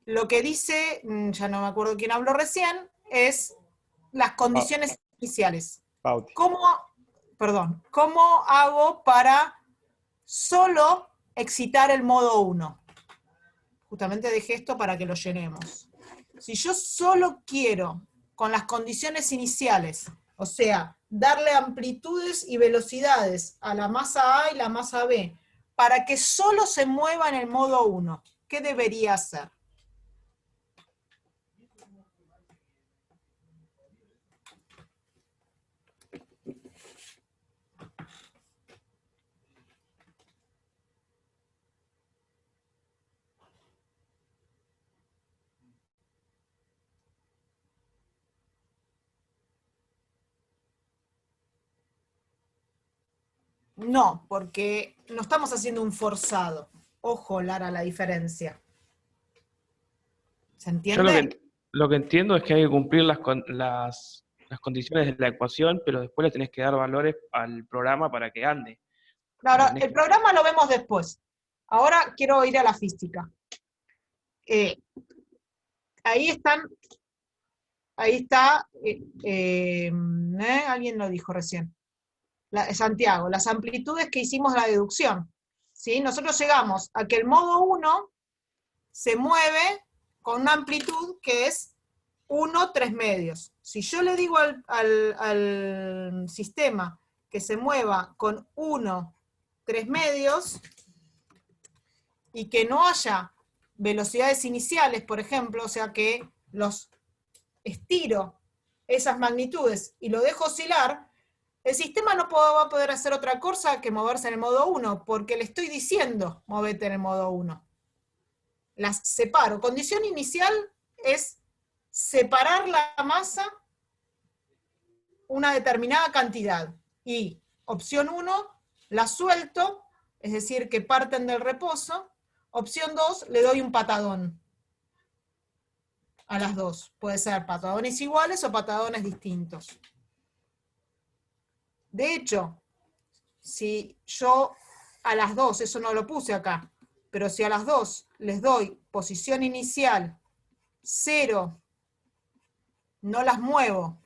Lo que dice, ya no me acuerdo quién habló recién, es las condiciones iniciales. Pauti. ¿Cómo hago para solo excitar el modo 1? Justamente dejé esto para que lo llenemos. Si yo solo quiero, con las condiciones iniciales, o sea, darle amplitudes y velocidades a la masa A y la masa B, para que solo se mueva en el modo 1, ¿qué debería hacer? No, porque no estamos haciendo un forzado. Ojo, Lara, la diferencia. ¿Se Yo lo entiende? lo que entiendo es que hay que cumplir las condiciones de la ecuación, pero después le tenés que dar valores al programa para que ande. Claro, Tenés el que- programa lo vemos después. Ahora quiero ir a la física. Ahí está, alguien lo dijo recién, Santiago, las amplitudes que hicimos la deducción. ¿Sí? Nosotros llegamos a que el modo 1 se mueve con una amplitud que es 1, 3 medios. Si yo le digo al sistema que se mueva con 1, 3 medios, y que no haya velocidades iniciales, por ejemplo, o sea que los estiro esas magnitudes y lo dejo oscilar, el sistema no va a poder hacer otra cosa que moverse en el modo 1, porque le estoy diciendo, movete en el modo 1. Las separo. Condición inicial es separar la masa una determinada cantidad. Y opción 1, la suelto, es decir, que parten del reposo. Opción 2, le doy un patadón a las dos. Puede ser patadones iguales o patadones distintos. De hecho, si yo a las dos, eso no lo puse acá, pero si a las dos les doy posición inicial 0, no las muevo,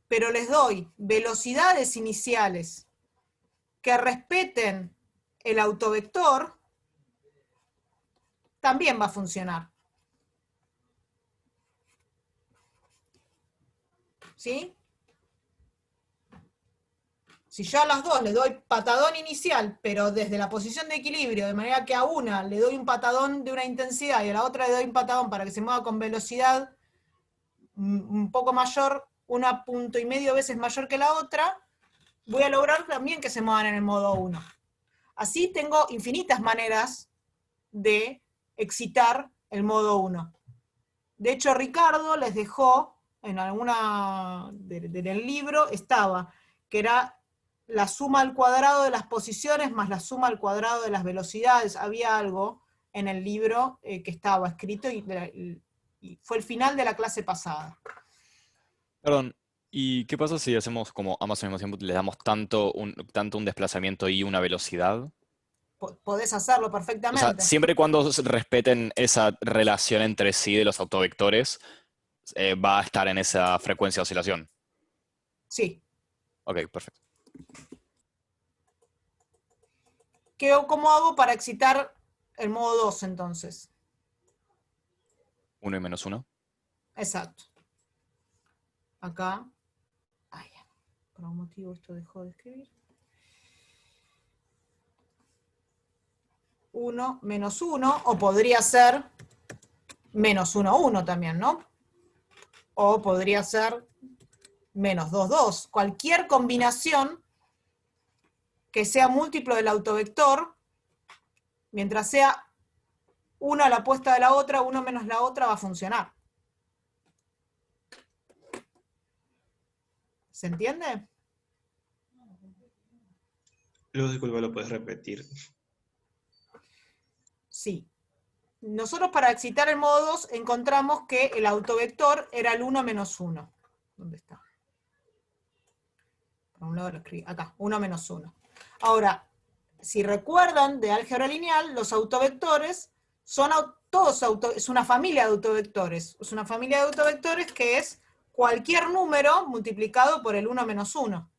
pero les doy velocidades iniciales que respeten el autovector, también va a funcionar. ¿Sí? Si yo a las dos le doy patadón inicial, pero desde la posición de equilibrio, de manera que a una le doy un patadón de una intensidad y a la otra le doy un patadón para que se mueva con velocidad un poco mayor, 1,5 veces mayor que la otra, voy a lograr también que se muevan en el modo 1. Así tengo infinitas maneras de excitar el modo 1. De hecho, Ricardo les dejó, en alguna del libro, estaba, que era la suma al cuadrado de las posiciones más la suma al cuadrado de las velocidades. Había algo en el libro que estaba escrito y fue el final de la clase pasada. Perdón, ¿y qué pasa si hacemos como ambas al mismo tiempo, le damos tanto un desplazamiento y una velocidad? Podés hacerlo O sea, perfectamente. siempre y cuando respeten esa relación entre sí de los autovectores, va a estar en esa frecuencia de oscilación. Sí. Ok, perfecto. ¿Cómo hago para excitar el modo 2 entonces? 1 y menos 1. Exacto. Acá. Ay, por algún motivo esto dejó de escribir. 1 menos 1, o podría ser menos 1, 1 también, ¿no? O podría ser menos 2, 2. Cualquier combinación que sea múltiplo del autovector, mientras sea una a la opuesta de la otra, uno menos la otra, va a funcionar. ¿Se entiende? Luego, disculpa, lo puedes repetir. Sí. Nosotros para excitar el modo 2 encontramos que el autovector era el 1 menos 1. ¿Dónde está? Por un lado lo escribí. Acá, 1 menos 1. Ahora, si recuerdan de álgebra lineal, los autovectores son es una familia de autovectores. Es una familia de autovectores que es cualquier número multiplicado por el 1 menos 1.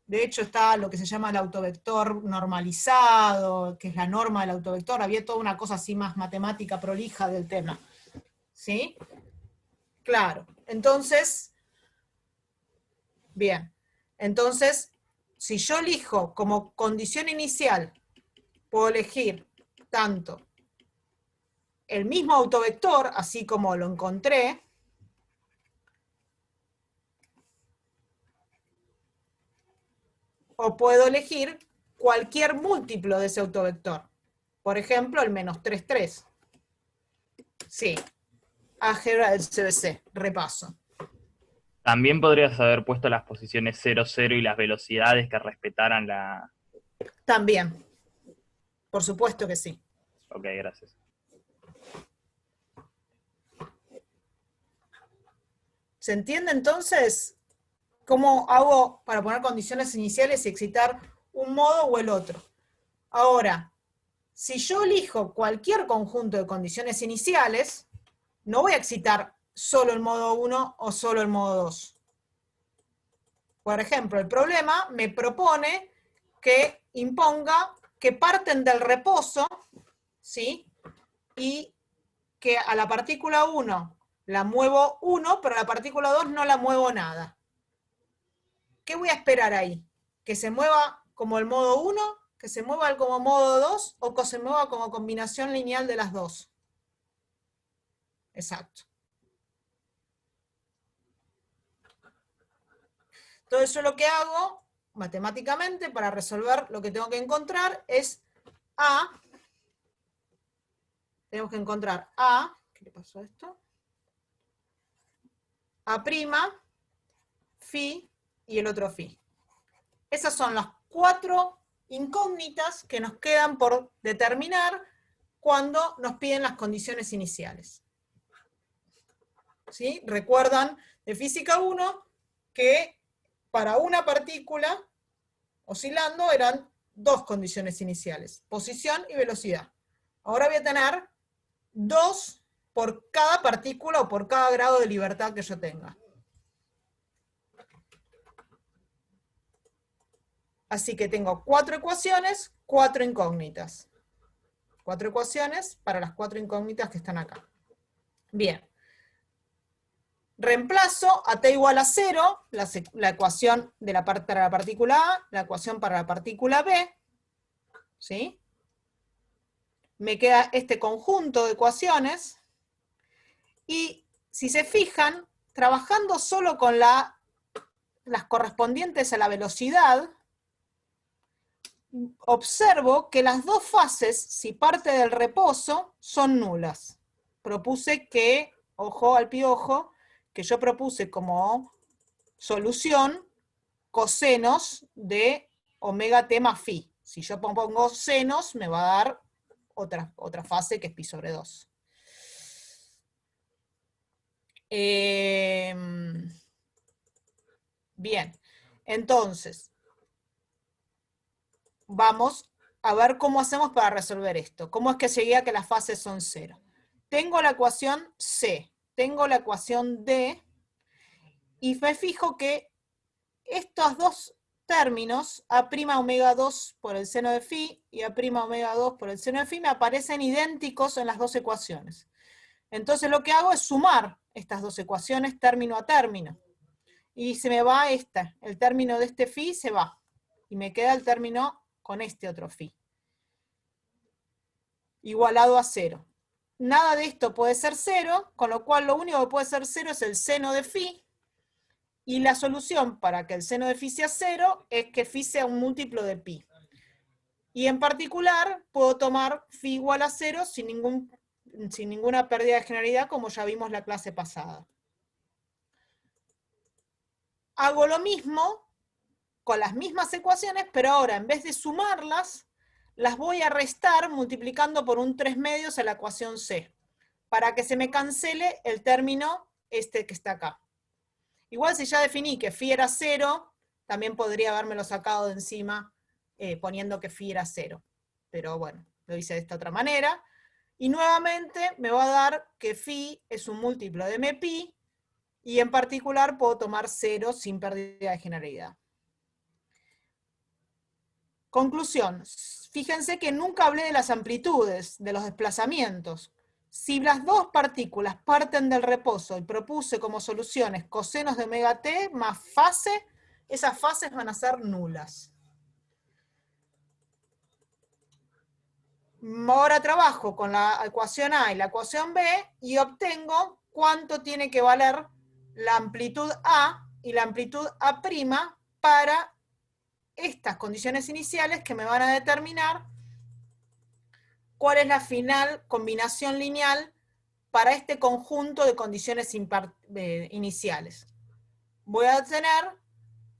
De hecho, está lo que se llama el autovector normalizado, que es la norma del autovector. Había toda una cosa así más matemática prolija del tema. ¿Sí? Claro. Entonces, bien. Entonces, si yo elijo como condición inicial, puedo elegir tanto el mismo autovector, así como lo encontré, o puedo elegir cualquier múltiplo de ese autovector. Por ejemplo, el menos 3, 3. Sí. Álgebra del CBC. Repaso. También podrías haber puesto las posiciones 0, 0 y las velocidades que respetaran la... También. Por supuesto que sí. Ok, gracias. ¿Se entiende entonces cómo hago para poner condiciones iniciales y excitar un modo o el otro? Ahora, si yo elijo cualquier conjunto de condiciones iniciales, no voy a excitar solo el modo 1 o solo el modo 2. Por ejemplo, el problema me propone que imponga que parten del reposo, ¿sí? Y que a la partícula 1 la muevo 1, pero a la partícula 2 no la muevo nada. ¿Qué voy a esperar ahí? ¿Que se mueva como el modo 1? ¿Que se mueva como modo 2? ¿O que se mueva como combinación lineal de las dos? Exacto. Entonces yo lo que hago, matemáticamente, para resolver lo que tengo que encontrar es A. Tenemos que encontrar A. ¿Qué le pasó a esto? A', phi y el otro phi. Esas son las 4 incógnitas que nos quedan por determinar cuando nos piden las condiciones iniciales. ¿Sí? Recuerdan de física 1 que para una partícula oscilando eran 2 condiciones iniciales, posición y velocidad. Ahora voy a tener 2 por cada partícula o por cada grado de libertad que yo tenga. Así que tengo 4 ecuaciones, 4 incógnitas. 4 ecuaciones para las 4 incógnitas que están acá. Bien. Reemplazo a t igual a 0, la ecuación para la partícula A, la ecuación para la partícula B. ¿Sí? Me queda este conjunto de ecuaciones. Y si se fijan, trabajando solo con las correspondientes a la velocidad, observo que las dos fases, si parte del reposo, son nulas. Propuse que, ojo al piojo, que yo propuse como solución cosenos de omega t más phi. Si yo pongo senos, me va a dar otra fase que es pi sobre 2. Bien, entonces, vamos a ver cómo hacemos para resolver esto. ¿Cómo es que llegué a que las fases son 0? Tengo la ecuación C, tengo la ecuación D, y me fijo que estos dos términos, A' omega 2 por el seno de phi y A' omega 2 por el seno de phi, me aparecen idénticos en las dos ecuaciones. Entonces lo que hago es sumar estas dos ecuaciones término a término. Y se me va el término de este phi se va. Y me queda el término con este otro phi. Igualado a 0. Nada de esto puede ser 0, con lo cual lo único que puede ser 0 es el seno de phi. Y la solución para que el seno de phi sea 0 es que phi sea un múltiplo de pi. Y en particular puedo tomar phi igual a 0 sin ninguna pérdida de generalidad, como ya vimos la clase pasada. Hago lo mismo con las mismas ecuaciones, pero ahora en vez de sumarlas, las voy a restar multiplicando por un 3/2 a la ecuación C, para que se me cancele el término este que está acá. Igual si ya definí que phi era 0, también podría habérmelo sacado de encima poniendo que phi era 0. Pero bueno, lo hice de esta otra manera. Y nuevamente me va a dar que phi es un múltiplo de mpi, y en particular puedo tomar 0 sin pérdida de generalidad. Conclusión. Fíjense que nunca hablé de las amplitudes, de los desplazamientos. Si las dos partículas parten del reposo y propuse como soluciones cosenos de omega t más fase, esas fases van a ser nulas. Ahora trabajo con la ecuación A y la ecuación B y obtengo cuánto tiene que valer la amplitud A y la amplitud A' para estas condiciones iniciales que me van a determinar cuál es la final combinación lineal para este conjunto de condiciones iniciales. voy a tener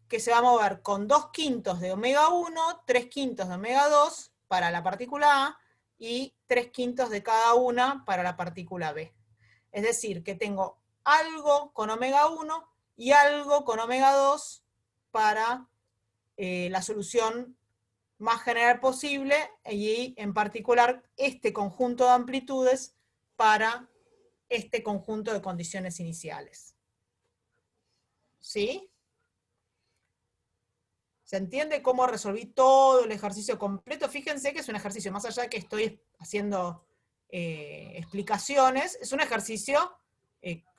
que se va a mover con 2/5 de omega 1, 3/5 de omega 2 para la partícula A y 3/5 de cada una para la partícula B. Es decir, que tengo algo con omega 1 y algo con omega 2 para la solución más general posible, y en particular este conjunto de amplitudes para este conjunto de condiciones iniciales. ¿Sí? ¿Se entiende cómo resolví todo el ejercicio completo? Fíjense que es un ejercicio, más allá de que estoy haciendo explicaciones, es un ejercicio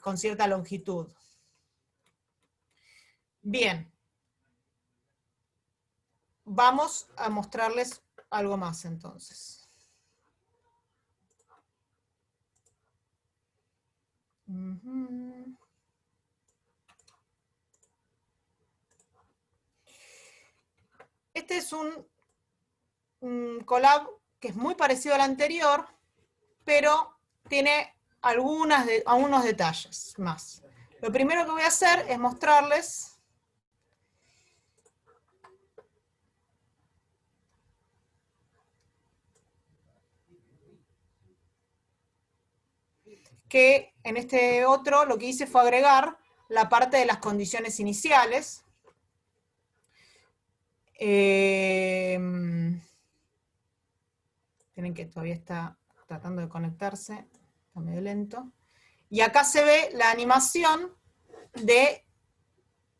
con cierta longitud. Bien. Vamos a mostrarles algo más entonces. Este es un collab que es muy parecido al anterior, pero tiene algunos detalles más. Lo primero que voy a hacer es mostrarles que en este otro lo que hice fue agregar la parte de las condiciones iniciales. Tienen que todavía está tratando de conectarse, está medio lento. Y acá se ve la animación de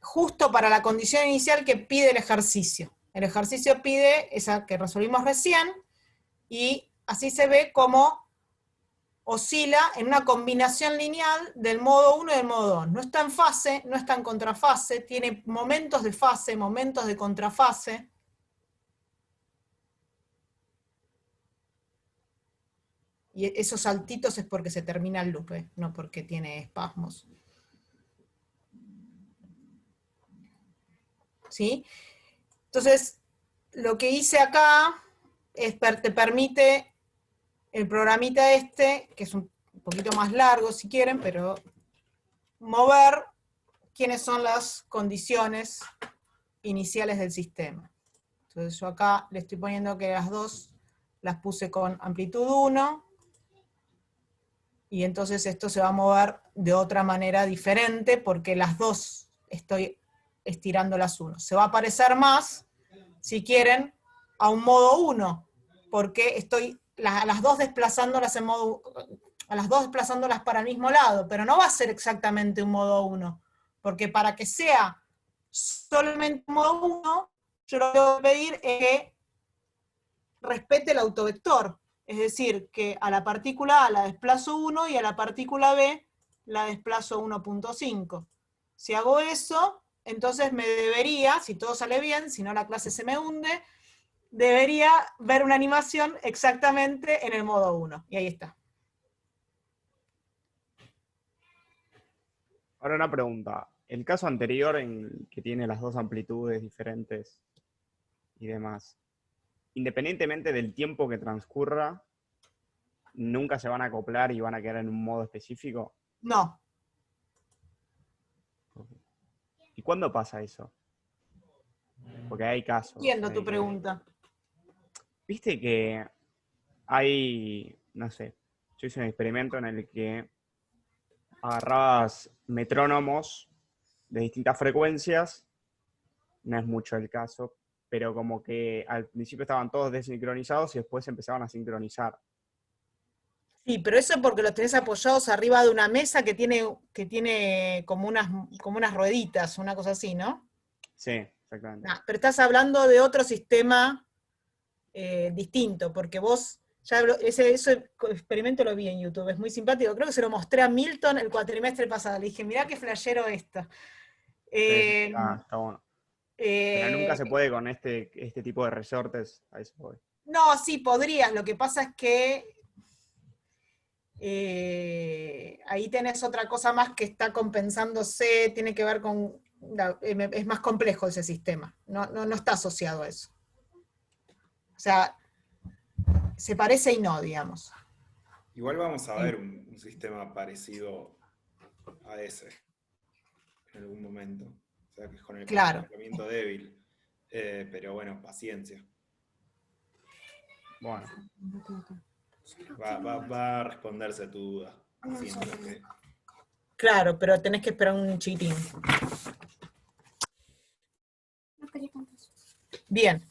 justo para la condición inicial que pide el ejercicio. El ejercicio pide esa que resolvimos recién, y así se ve cómo oscila en una combinación lineal del modo 1 y del modo 2. No está en fase, no está en contrafase, tiene momentos de fase, momentos de contrafase. Y esos saltitos es porque se termina el loop, no porque tiene espasmos. ¿Sí? Entonces, lo que hice acá es te permite el programita este, que es un poquito más largo si quieren, pero mover quiénes son las condiciones iniciales del sistema. Entonces yo acá le estoy poniendo que las dos las puse con amplitud 1, y entonces esto se va a mover de otra manera diferente, porque las dos estoy estirando las 1. Se va a parecer más, si quieren, a un modo 1, porque estoy las dos desplazándolas en modo, a las dos desplazándolas para el mismo lado, pero no va a ser exactamente un modo 1, porque para que sea solamente un modo 1, yo lo que voy a pedir es que respete el autovector, es decir, que a la partícula A la desplazo 1 y a la partícula B la desplazo 1.5. Si hago eso, entonces me debería, si todo sale bien, si no la clase se me hunde, debería ver una animación exactamente en el modo 1. Y ahí está. Ahora una pregunta. El caso anterior, en que tiene las dos amplitudes diferentes y demás, independientemente del tiempo que transcurra, ¿nunca se van a acoplar y van a quedar en un modo específico? No. ¿Y cuándo pasa eso? Porque hay casos. Entiendo tu pregunta. Viste que hay, no sé, yo hice un experimento en el que agarrabas metrónomos de distintas frecuencias, no es mucho el caso, pero como que al principio estaban todos desincronizados y después empezaban a sincronizar. Sí, pero eso es porque los tenés apoyados arriba de una mesa que tiene como unas rueditas, una cosa así, ¿no? Sí, exactamente. Nah, pero estás hablando de otro sistema distinto, porque vos, ese experimento lo vi en YouTube, es muy simpático, creo que se lo mostré a Milton el cuatrimestre pasado, le dije, mirá qué flashero esto. Está bueno. Pero nunca se puede con este tipo de resortes, a eso voy. No, sí, podrías, lo que pasa es que ahí tenés otra cosa más que está compensándose, tiene que ver con, es más complejo ese sistema, no está asociado a eso. O sea, se parece y no, digamos. Igual vamos a ver un sistema parecido a ese. en algún momento. O sea, que es con el Claro. comportamiento débil. Pero bueno, paciencia. Bueno, Va a responderse a tu duda. Paciencia. Claro, pero tenés que esperar un chiquitín. Bien.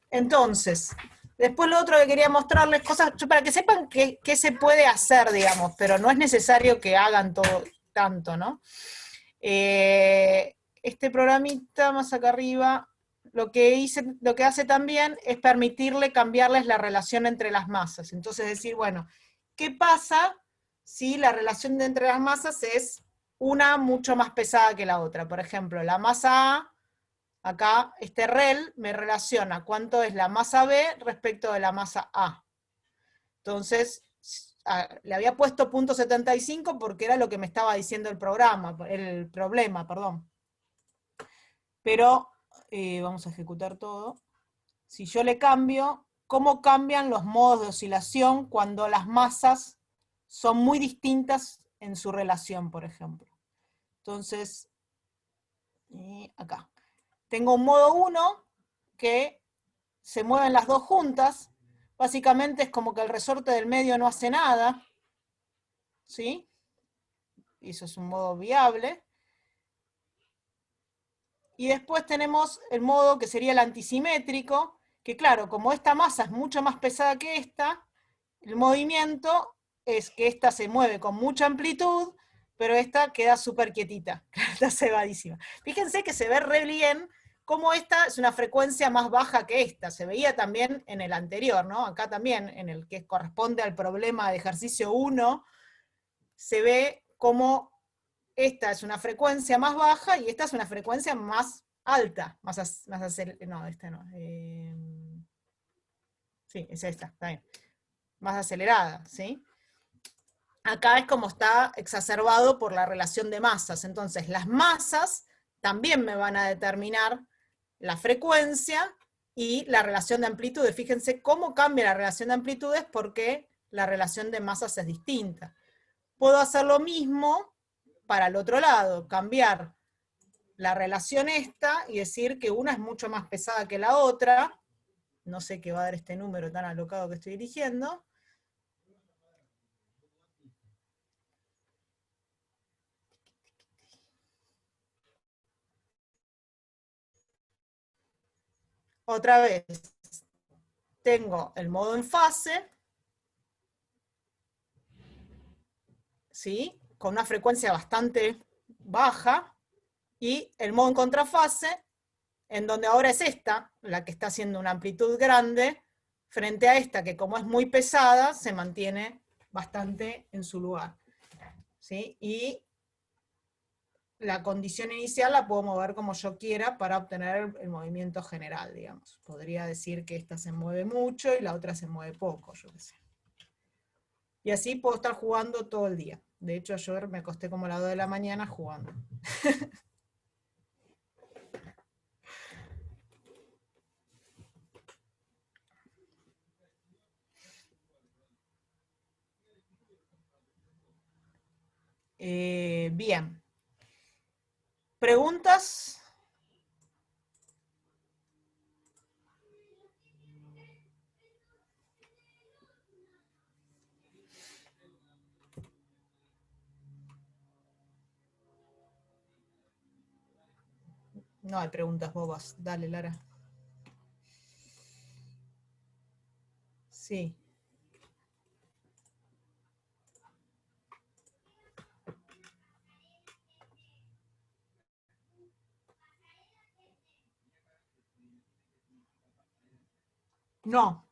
Entonces, después lo otro que quería mostrarles, cosas, para que sepan qué se puede hacer, digamos, pero no es necesario que hagan todo tanto, ¿no? Este programita más acá arriba, lo que hace también es permitirle cambiarles la relación entre las masas. Entonces decir, bueno, ¿qué pasa si la relación entre las masas es una mucho más pesada que la otra? Por ejemplo, la masa A, acá este rel me relaciona cuánto es la masa B respecto de la masa A. Entonces, le había puesto .75 porque era lo que me estaba diciendo el problema, perdón. Pero, vamos a ejecutar todo. Si yo le cambio, ¿cómo cambian los modos de oscilación cuando las masas son muy distintas en su relación, por ejemplo? Entonces, acá. Tengo un modo 1 que se mueven las dos juntas. Básicamente es como que el resorte del medio no hace nada. ¿Sí? Eso es un modo viable. Y después tenemos el modo que sería el antisimétrico, que claro, como esta masa es mucho más pesada que esta, el movimiento es que esta se mueve con mucha amplitud, pero esta queda súper quietita, está cebadísima. Fíjense que se ve re bien cómo esta es una frecuencia más baja que esta. Se veía también en el anterior, ¿no? Acá también, en el que corresponde al problema de ejercicio 1, se ve cómo esta es una frecuencia más baja y esta es una frecuencia más alta, más acelerada. No, esta no. Sí, es esta, está bien. Más acelerada, ¿sí? Acá es como está exacerbado por la relación de masas. Entonces, las masas también me van a determinar la frecuencia y la relación de amplitudes. Fíjense cómo cambia la relación de amplitudes porque la relación de masas es distinta. Puedo hacer lo mismo para el otro lado, cambiar la relación esta y decir que una es mucho más pesada que la otra. No sé qué va a dar este número tan alocado que estoy eligiendo. Otra vez, tengo el modo en fase, ¿sí? Con una frecuencia bastante baja, y el modo en contrafase, en donde ahora es esta, la que está haciendo una amplitud grande, frente a esta, que como es muy pesada, se mantiene bastante en su lugar. ¿Sí? Y la condición inicial la puedo mover como yo quiera para obtener el movimiento general, digamos. Podría decir que esta se mueve mucho y la otra se mueve poco, yo qué sé. Y así puedo estar jugando todo el día. De hecho, ayer me acosté como a las 2 de la mañana jugando. Bien. ¿Preguntas? No hay preguntas bobas. Dale, Lara. Sí. No,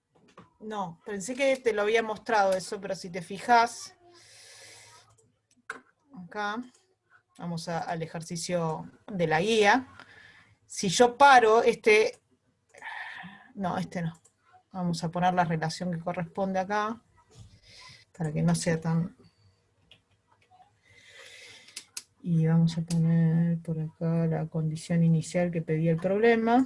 no, pensé que te lo había mostrado eso, pero si te fijas, acá, vamos al ejercicio de la guía. Si yo paro no, no. Vamos a poner la relación que corresponde acá, para que no sea tan... Y vamos a poner por acá la condición inicial que pedía el problema.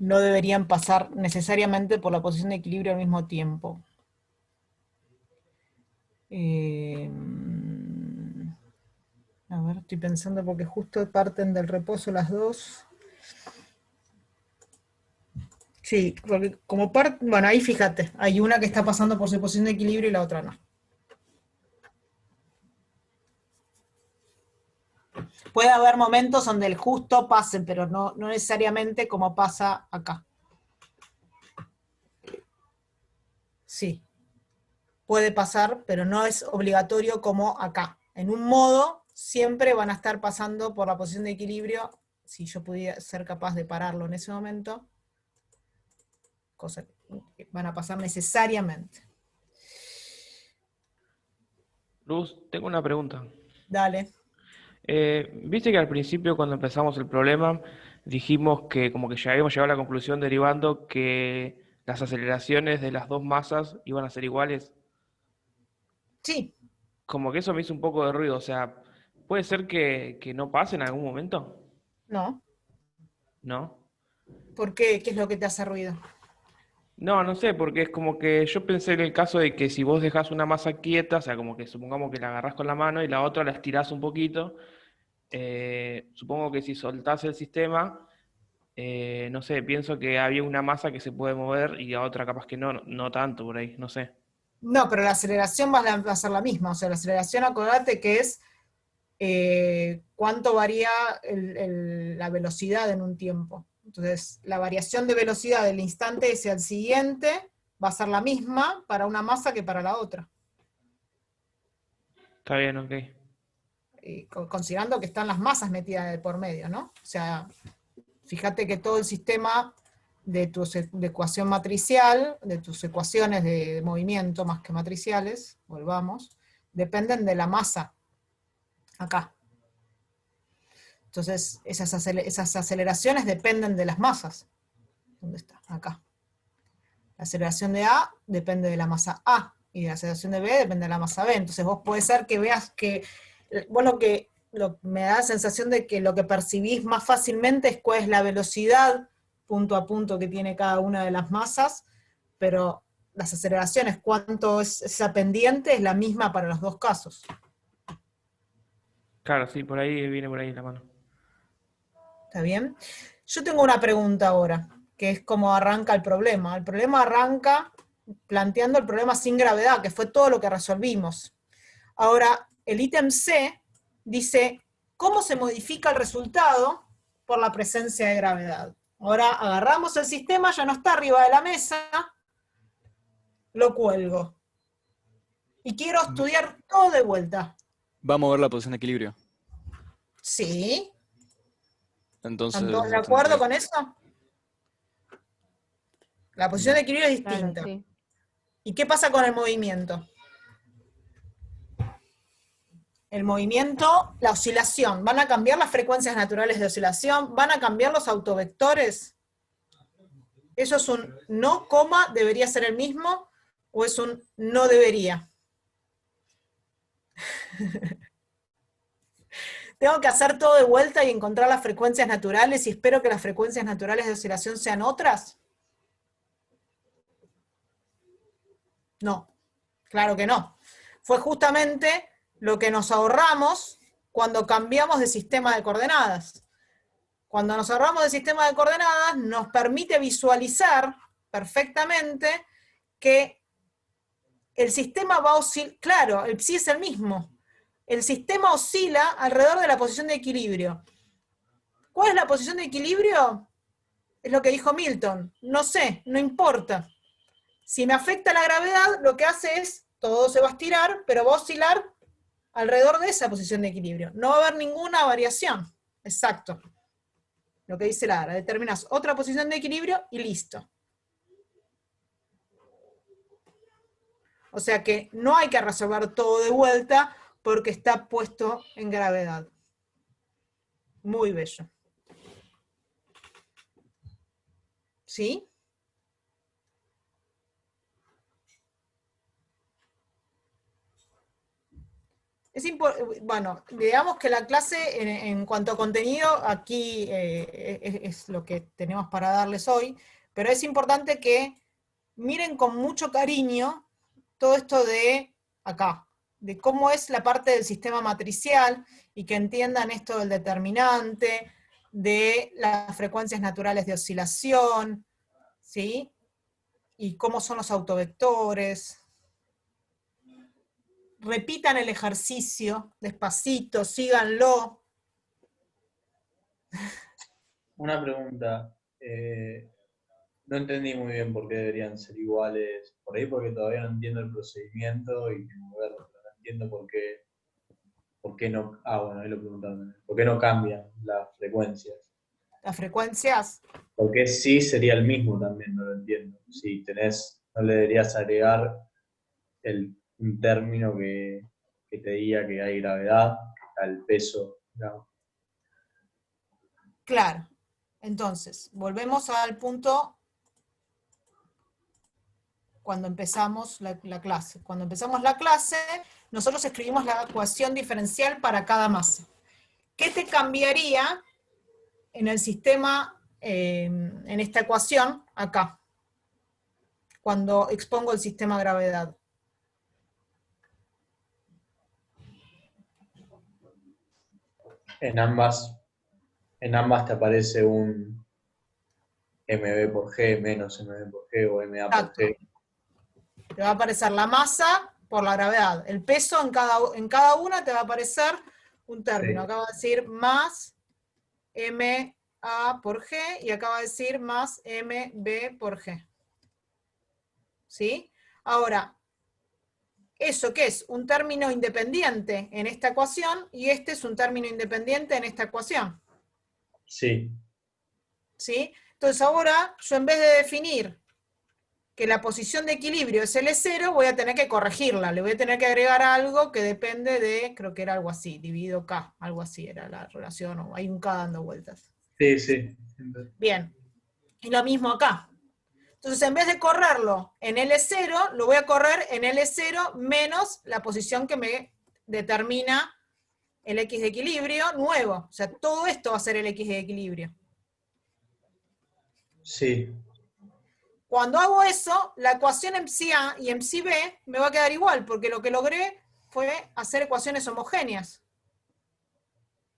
no deberían pasar necesariamente por la posición de equilibrio al mismo tiempo. A ver, estoy pensando porque justo parten del reposo las dos. Sí, porque como parte, bueno, ahí fíjate, hay una que está pasando por su posición de equilibrio y la otra no. Puede haber momentos donde el justo pase, pero no necesariamente como pasa acá. Sí, puede pasar, pero no es obligatorio como acá. En un modo, siempre van a estar pasando por la posición de equilibrio, si yo pudiera ser capaz de pararlo en ese momento, cosa que van a pasar necesariamente. Luz, tengo una pregunta. Dale. Viste que al principio cuando empezamos el problema dijimos que como que ya habíamos llegado a la conclusión derivando que las aceleraciones de las dos masas iban a ser iguales. Sí. Como que eso me hizo un poco de ruido, o sea, ¿puede ser que no pase en algún momento? No. ¿No? ¿Por qué? ¿Qué es lo que te hace ruido? No, no sé, porque es como que yo pensé en el caso de que si vos dejás una masa quieta, o sea, como que supongamos que la agarrás con la mano y la otra la estirás un poquito, supongo que si soltás el sistema, no sé, pienso que había una masa que se puede mover y la otra capaz que no tanto por ahí, no sé. No, pero la aceleración va a ser la misma. O sea, la aceleración, acordate que es cuánto varía la velocidad en un tiempo. Entonces, la variación de velocidad del instante ese al siguiente va a ser la misma para una masa que para la otra. Está bien, ok. Considerando que están las masas metidas de por medio, ¿no? O sea, fíjate que todo el sistema de tu de ecuación matricial, de tus ecuaciones de movimiento más que matriciales, volvamos, dependen de la masa, acá. Entonces, esas aceleraciones dependen de las masas. ¿Dónde está? Acá. La aceleración de A depende de la masa A, y la aceleración de B depende de la masa B. Entonces vos puede ser que veas que, vos me da la sensación de que lo que percibís más fácilmente es cuál es la velocidad punto a punto que tiene cada una de las masas, pero las aceleraciones, cuánto es esa pendiente, es la misma para los dos casos. Claro, sí, por ahí viene por ahí la mano. ¿Está bien? Yo tengo una pregunta ahora, que es cómo arranca el problema. El problema arranca planteando el problema sin gravedad, que fue todo lo que resolvimos. Ahora, el ítem C dice, ¿cómo se modifica el resultado por la presencia de gravedad? Ahora agarramos el sistema, ya no está arriba de la mesa, lo cuelgo. Y quiero estudiar todo de vuelta. Va a mover la posición de equilibrio. Sí. Entonces, ¿Están todos de acuerdo con eso? La posición de equilibrio es distinta. Claro, sí. ¿Y qué pasa con el movimiento? El movimiento, la oscilación, ¿van a cambiar las frecuencias naturales de oscilación? ¿Van a cambiar los autovectores? ¿Eso es un no, coma, debería ser el mismo? ¿O es un no debería? Tengo que hacer todo de vuelta y encontrar las frecuencias naturales y espero que las frecuencias naturales de oscilación sean otras. No, claro que no. Fue justamente lo que nos ahorramos cuando cambiamos de sistema de coordenadas. Cuando nos ahorramos de sistema de coordenadas, nos permite visualizar perfectamente que el sistema va a oscilar, claro, el psi es el mismo. El sistema oscila alrededor de la posición de equilibrio. ¿Cuál es la posición de equilibrio? Es lo que dijo Milton. No sé, no importa. Si me afecta la gravedad, lo que hace es, todo se va a estirar, pero va a oscilar alrededor de esa posición de equilibrio. No va a haber ninguna variación. Exacto. Lo que dice Lara, determinas otra posición de equilibrio y listo. O sea que no hay que resolver todo de vuelta porque está puesto en gravedad. Muy bello. ¿Sí? Bueno, digamos que la clase, en cuanto a contenido, aquí es lo que tenemos para darles hoy, pero es importante que miren con mucho cariño todo esto de acá, de cómo es la parte del sistema matricial, y que entiendan esto del determinante, de las frecuencias naturales de oscilación, ¿sí? Y cómo son los autovectores. Repitan el ejercicio, despacito, síganlo. Una pregunta. No entendí muy bien por qué deberían ser iguales. Por ahí porque todavía no entiendo el procedimiento y tengo que verlo, pero no entiendo por qué no. Ah, bueno, ahí lo preguntaron. ¿Por qué no cambian las frecuencias? Las frecuencias. Porque sí sería el mismo también, no lo entiendo. Si no le deberías agregar un término que te diga que hay gravedad, que está el peso, digamos. Claro. Entonces, volvemos al punto cuando empezamos la clase. Cuando empezamos la clase, nosotros escribimos la ecuación diferencial para cada masa. ¿Qué te cambiaría en el sistema, en esta ecuación, acá, cuando expongo el sistema gravedad? En ambas te aparece un mb por g menos mb por g o ma por g. Te va a aparecer la masa por la gravedad. El peso en cada una te va a aparecer un término. Sí. Acá va a decir más ma por g, y acá va a decir más mb por g. ¿Sí? Ahora, ¿eso qué es? Un término independiente en esta ecuación, y este es un término independiente en esta ecuación. Sí. ¿Sí? Entonces ahora, yo en vez de definir que la posición de equilibrio es L0, voy a tener que corregirla, le voy a tener que agregar algo que depende de, creo que era algo así, dividido K, algo así era la relación, o hay un K dando vueltas. Sí, sí. Bien, y lo mismo acá. Entonces, en vez de correrlo en L0, lo voy a correr en L0 menos la posición que me determina el X de equilibrio nuevo. O sea, todo esto va a ser el X de equilibrio. Sí. Cuando hago eso, la ecuación MC-A y MC-B me va a quedar igual, porque lo que logré fue hacer ecuaciones homogéneas.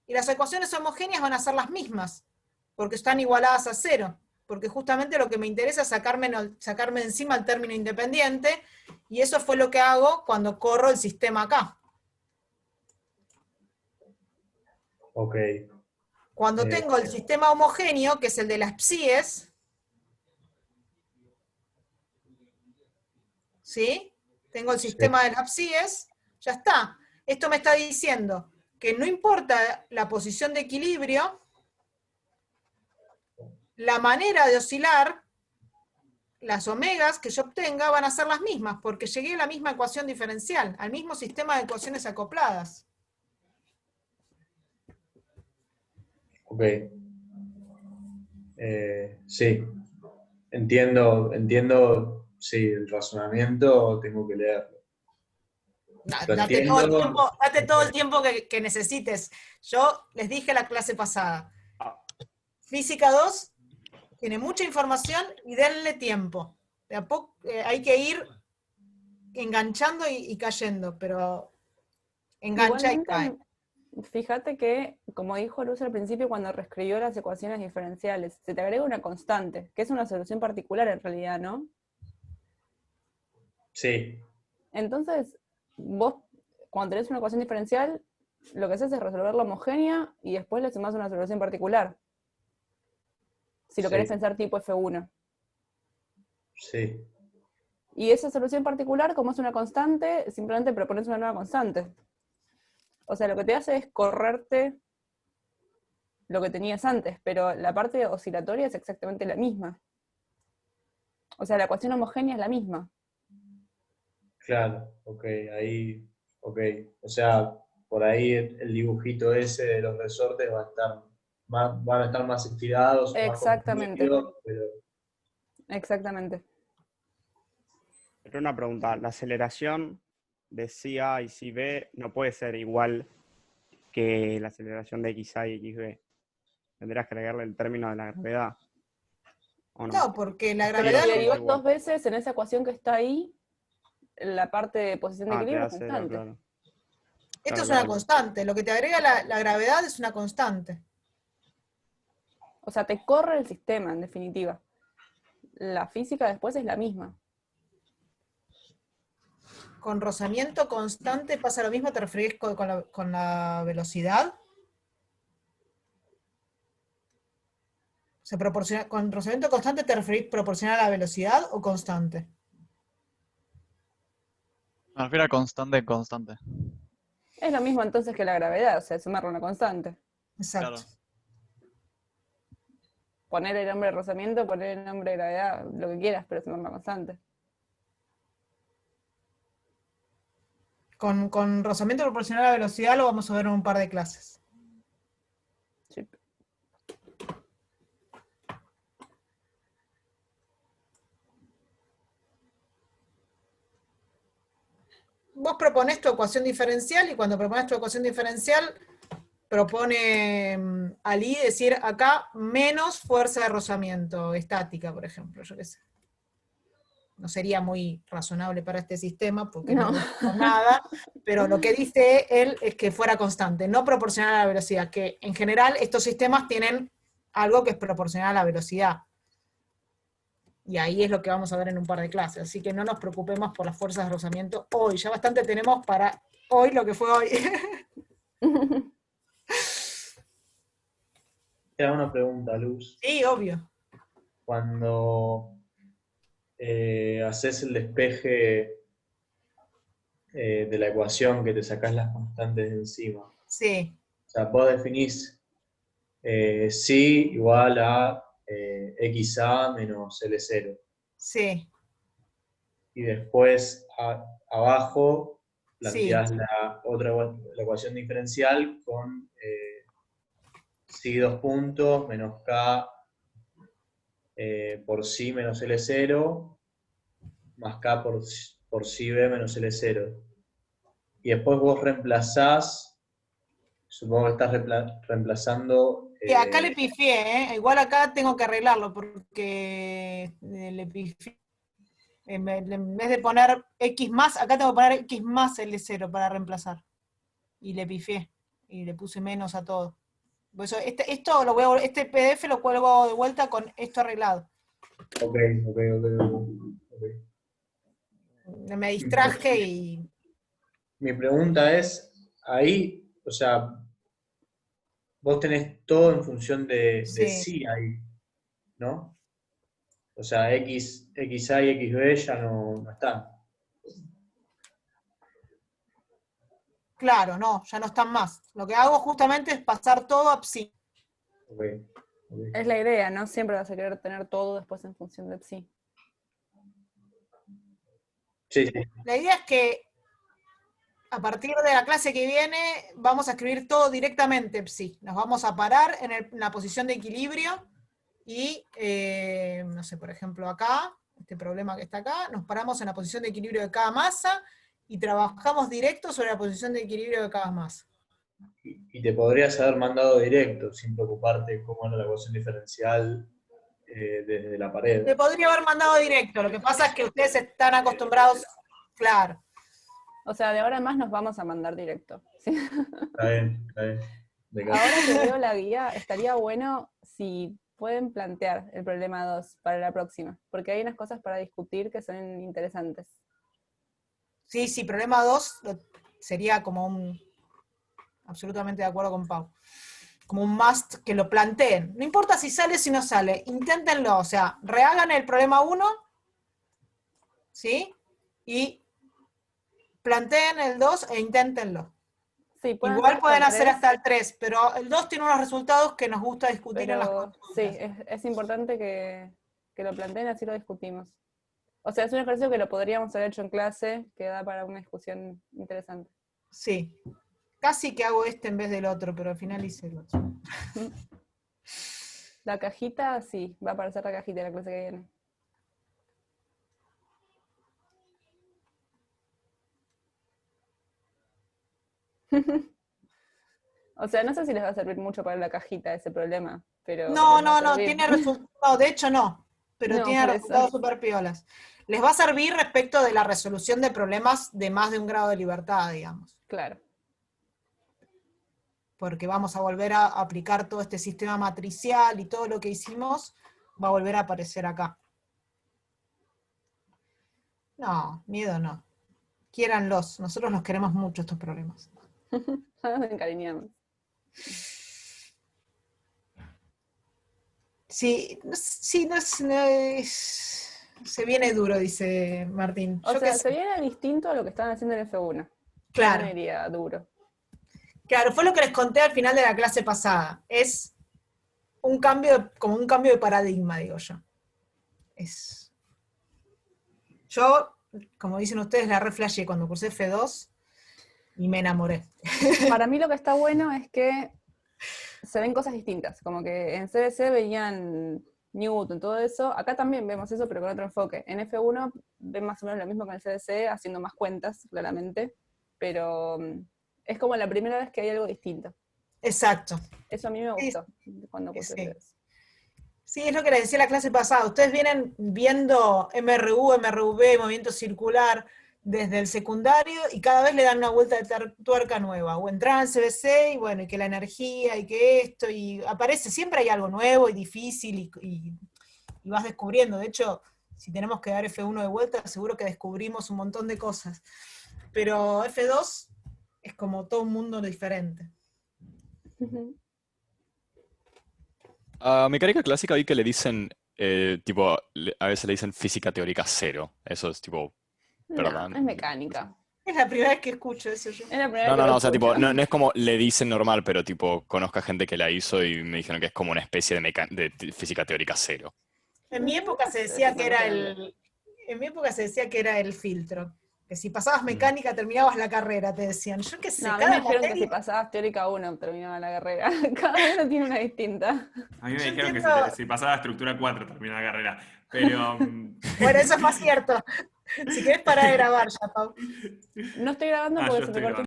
Y las ecuaciones homogéneas van a ser las mismas, porque están igualadas a 0. Porque justamente lo que me interesa es sacarme de encima el término independiente, y eso fue lo que hago cuando corro el sistema acá. Ok. Cuando tengo el sistema homogéneo, que es el de las psies, ¿sí? Tengo el sistema de las psies, ya está. Esto me está diciendo que no importa la posición de equilibrio, la manera de oscilar, las omegas que yo obtenga van a ser las mismas, porque llegué a la misma ecuación diferencial, al mismo sistema de ecuaciones acopladas. Ok. Sí. Entiendo, sí, el razonamiento tengo que leerlo. Date todo el tiempo que necesites. Yo les dije la clase pasada, Física 2 tiene mucha información y denle tiempo. De a poco hay que ir enganchando y cayendo, pero engancha y cae. Fíjate que, como dijo Luz al principio cuando reescribió las ecuaciones diferenciales, se te agrega una constante, que es una solución particular en realidad, ¿no? Sí. Entonces, vos, cuando tenés una ecuación diferencial, lo que haces es resolver la homogénea y después le sumás una solución particular. Si lo querés pensar tipo F1. Sí. Y esa solución particular, como es una constante, simplemente propones una nueva constante. O sea, lo que te hace es correrte lo que tenías antes, pero la parte oscilatoria es exactamente la misma. O sea, la ecuación homogénea es la misma. Claro, ok, ahí, ok. O sea, por ahí el dibujito ese de los resortes van a estar más estirados, exactamente. Más pero... Exactamente. Pero una pregunta, ¿la aceleración de si A y si B no puede ser igual que la aceleración de XA y XB. Tendrías que agregarle el término de la gravedad. ¿O no? No, porque la Pero gravedad si no derivas igual. dos veces en esa ecuación que está ahí, la parte de posición de Te equilibrio da es cero, constante. claro. Esto Claro, es una claro. constante. Lo que te agrega la gravedad es una constante. O sea, te corre el sistema, en definitiva. La física después es la misma. Con rozamiento constante pasa lo mismo, ¿te referís con la velocidad? ¿Con rozamiento constante te referís proporcional a la velocidad o constante? Me refiero a constante en constante. Es lo mismo entonces que la gravedad, o sea, sumarle una constante. Exacto. Claro. Poner el nombre de rozamiento, poner el nombre de gravedad, lo que quieras, pero sumar una constante. Con rozamiento proporcional a la velocidad lo vamos a ver en un par de clases. Sí. Vos proponés tu ecuación diferencial y cuando propones tu ecuación diferencial propone Ali decir acá menos fuerza de rozamiento estática, por ejemplo, yo qué sé. No sería muy razonable para este sistema porque no decimos nada, pero lo que dice él es que fuera constante, no proporcional a la velocidad, que en general estos sistemas tienen algo que es proporcional a la velocidad. Y ahí es lo que vamos a ver en un par de clases, así que no nos preocupemos por las fuerzas de rozamiento hoy, ya bastante tenemos para hoy lo que fue hoy. Te hago una pregunta, Luz. Sí, obvio. Cuando haces el despeje de la ecuación que te sacás las constantes de encima, Sí, o sea, vos definís psi igual a XA menos L0. sí, Y después abajo sí, planteás la ecuación diferencial con psi 2 puntos menos K por psi menos L0 más K por psi B menos L0. Y después vos reemplazás, supongo que estás reemplazando... y acá le pifié, ¿eh? Igual acá tengo que arreglarlo porque le pifié. En vez de poner X más, acá tengo que poner X más L0 para reemplazar. Y le pifié. Y le puse menos a todo. Por eso, este PDF lo cuelgo de vuelta con esto arreglado. Ok. Me distraje y... Mi pregunta es, ahí, o sea, vos tenés todo en función de Sí. sí ahí, ¿no? O sea, XA y XB ya no están. Claro, no, ya no están más. Lo que hago justamente es pasar todo a psi. Okay. Es la idea, ¿no? Siempre vas a querer tener todo después en función de psi. Sí, sí. La idea es que a partir de la clase que viene vamos a escribir todo directamente psi. Nos vamos a parar en la posición de equilibrio y, no sé, por ejemplo acá, este problema que está acá, nos paramos en la posición de equilibrio de cada masa y trabajamos directo sobre la posición de equilibrio de cada masa. Y te podrías haber mandado directo, sin preocuparte cómo era la ecuación diferencial desde la pared. Te podría haber mandado directo, lo que pasa es que ustedes están acostumbrados, claro. O sea, de ahora en más nos vamos a mandar directo. ¿Sí? Está bien. Ahora que veo la guía, estaría bueno si pueden plantear el problema 2 para la próxima, porque hay unas cosas para discutir que son interesantes. Sí, problema 2 sería como un... Absolutamente de acuerdo con Pau. Como un must que lo planteen. No importa si sale o si no sale, inténtenlo. O sea, rehagan el problema 1, ¿sí? Y planteen el 2 e inténtenlo. Sí, Igual pueden hacer hasta hasta el 3, pero el 2 tiene unos resultados que nos gusta discutir en las pero consultas. sí, es importante que lo planteen, así lo discutimos. O sea, es un ejercicio que lo podríamos haber hecho en clase, que da para una discusión interesante. Sí. Casi que hago este en vez del otro, pero al final hice el otro. La cajita, sí, va a aparecer la cajita en la clase que viene. O sea, no sé si les va a servir mucho para la cajita ese problema, pero... No, les va a no, servir. tiene no, de hecho no, pero No, tiene por eso. resultados súper piolas. Les va a servir respecto de la resolución de problemas de más de un grado de libertad, digamos. Claro. Porque vamos a volver a aplicar todo este sistema matricial y todo lo que hicimos va a volver a aparecer acá. No, miedo no. Quiéranlos, nosotros los queremos mucho estos problemas. Nos encariñamos. Sí, se viene duro, dice Martín. O Yo sea, qué se sé. viene distinto a lo que estaban haciendo en F1. Claro. Yo no diría duro. Claro, fue lo que les conté al final de la clase pasada. Es un cambio, como un cambio de paradigma, digo yo. Yo, como dicen ustedes, la reflashé cuando cursé F2 y me enamoré. Para mí lo que está bueno es que se ven cosas distintas, como que en CBC veían Newton, todo eso, acá también vemos eso, pero con otro enfoque. En F1 ven más o menos lo mismo que en CBC, haciendo más cuentas, claramente, pero es como la primera vez que hay algo distinto. Exacto. Eso a mí me gustó cuando puse Sí. CBC. Sí, es lo que les decía la clase pasada. Ustedes vienen viendo MRU, MRV, movimiento circular, desde el secundario y cada vez le dan una vuelta de tuerca nueva. O entrar al CBC y bueno, y que la energía y que esto, y aparece, siempre hay algo nuevo y difícil y vas descubriendo. De hecho, si tenemos que dar F1 de vuelta, seguro que descubrimos un montón de cosas. Pero F2 es como todo un mundo diferente. A mecánica clásica vi que le dicen, tipo, a veces le dicen física teórica 0. Eso es tipo, ¿verdad? No, es mecánica. Es la primera vez que escucho eso yo. Es la primera No, vez que lo o sea, tipo, escucho. no es como le dicen normal, pero tipo, conozco a gente que la hizo y me dijeron que es como una especie de física teórica 0. En mi época se decía que era en mi época se decía que era el filtro. Que si pasabas mecánica terminabas la carrera, te decían. Yo qué sé, No, a mí cada me dijeron que materia- si pasabas teórica 1 terminaba la carrera. Cada uno tiene una distinta. A mí me dijeron que entiendo- si pasaba estructura 4 terminaba la carrera. Pero. Bueno, eso es más cierto. Si querés parar de grabar ya, Pau. No estoy grabando Ah, porque yo se me estoy cortó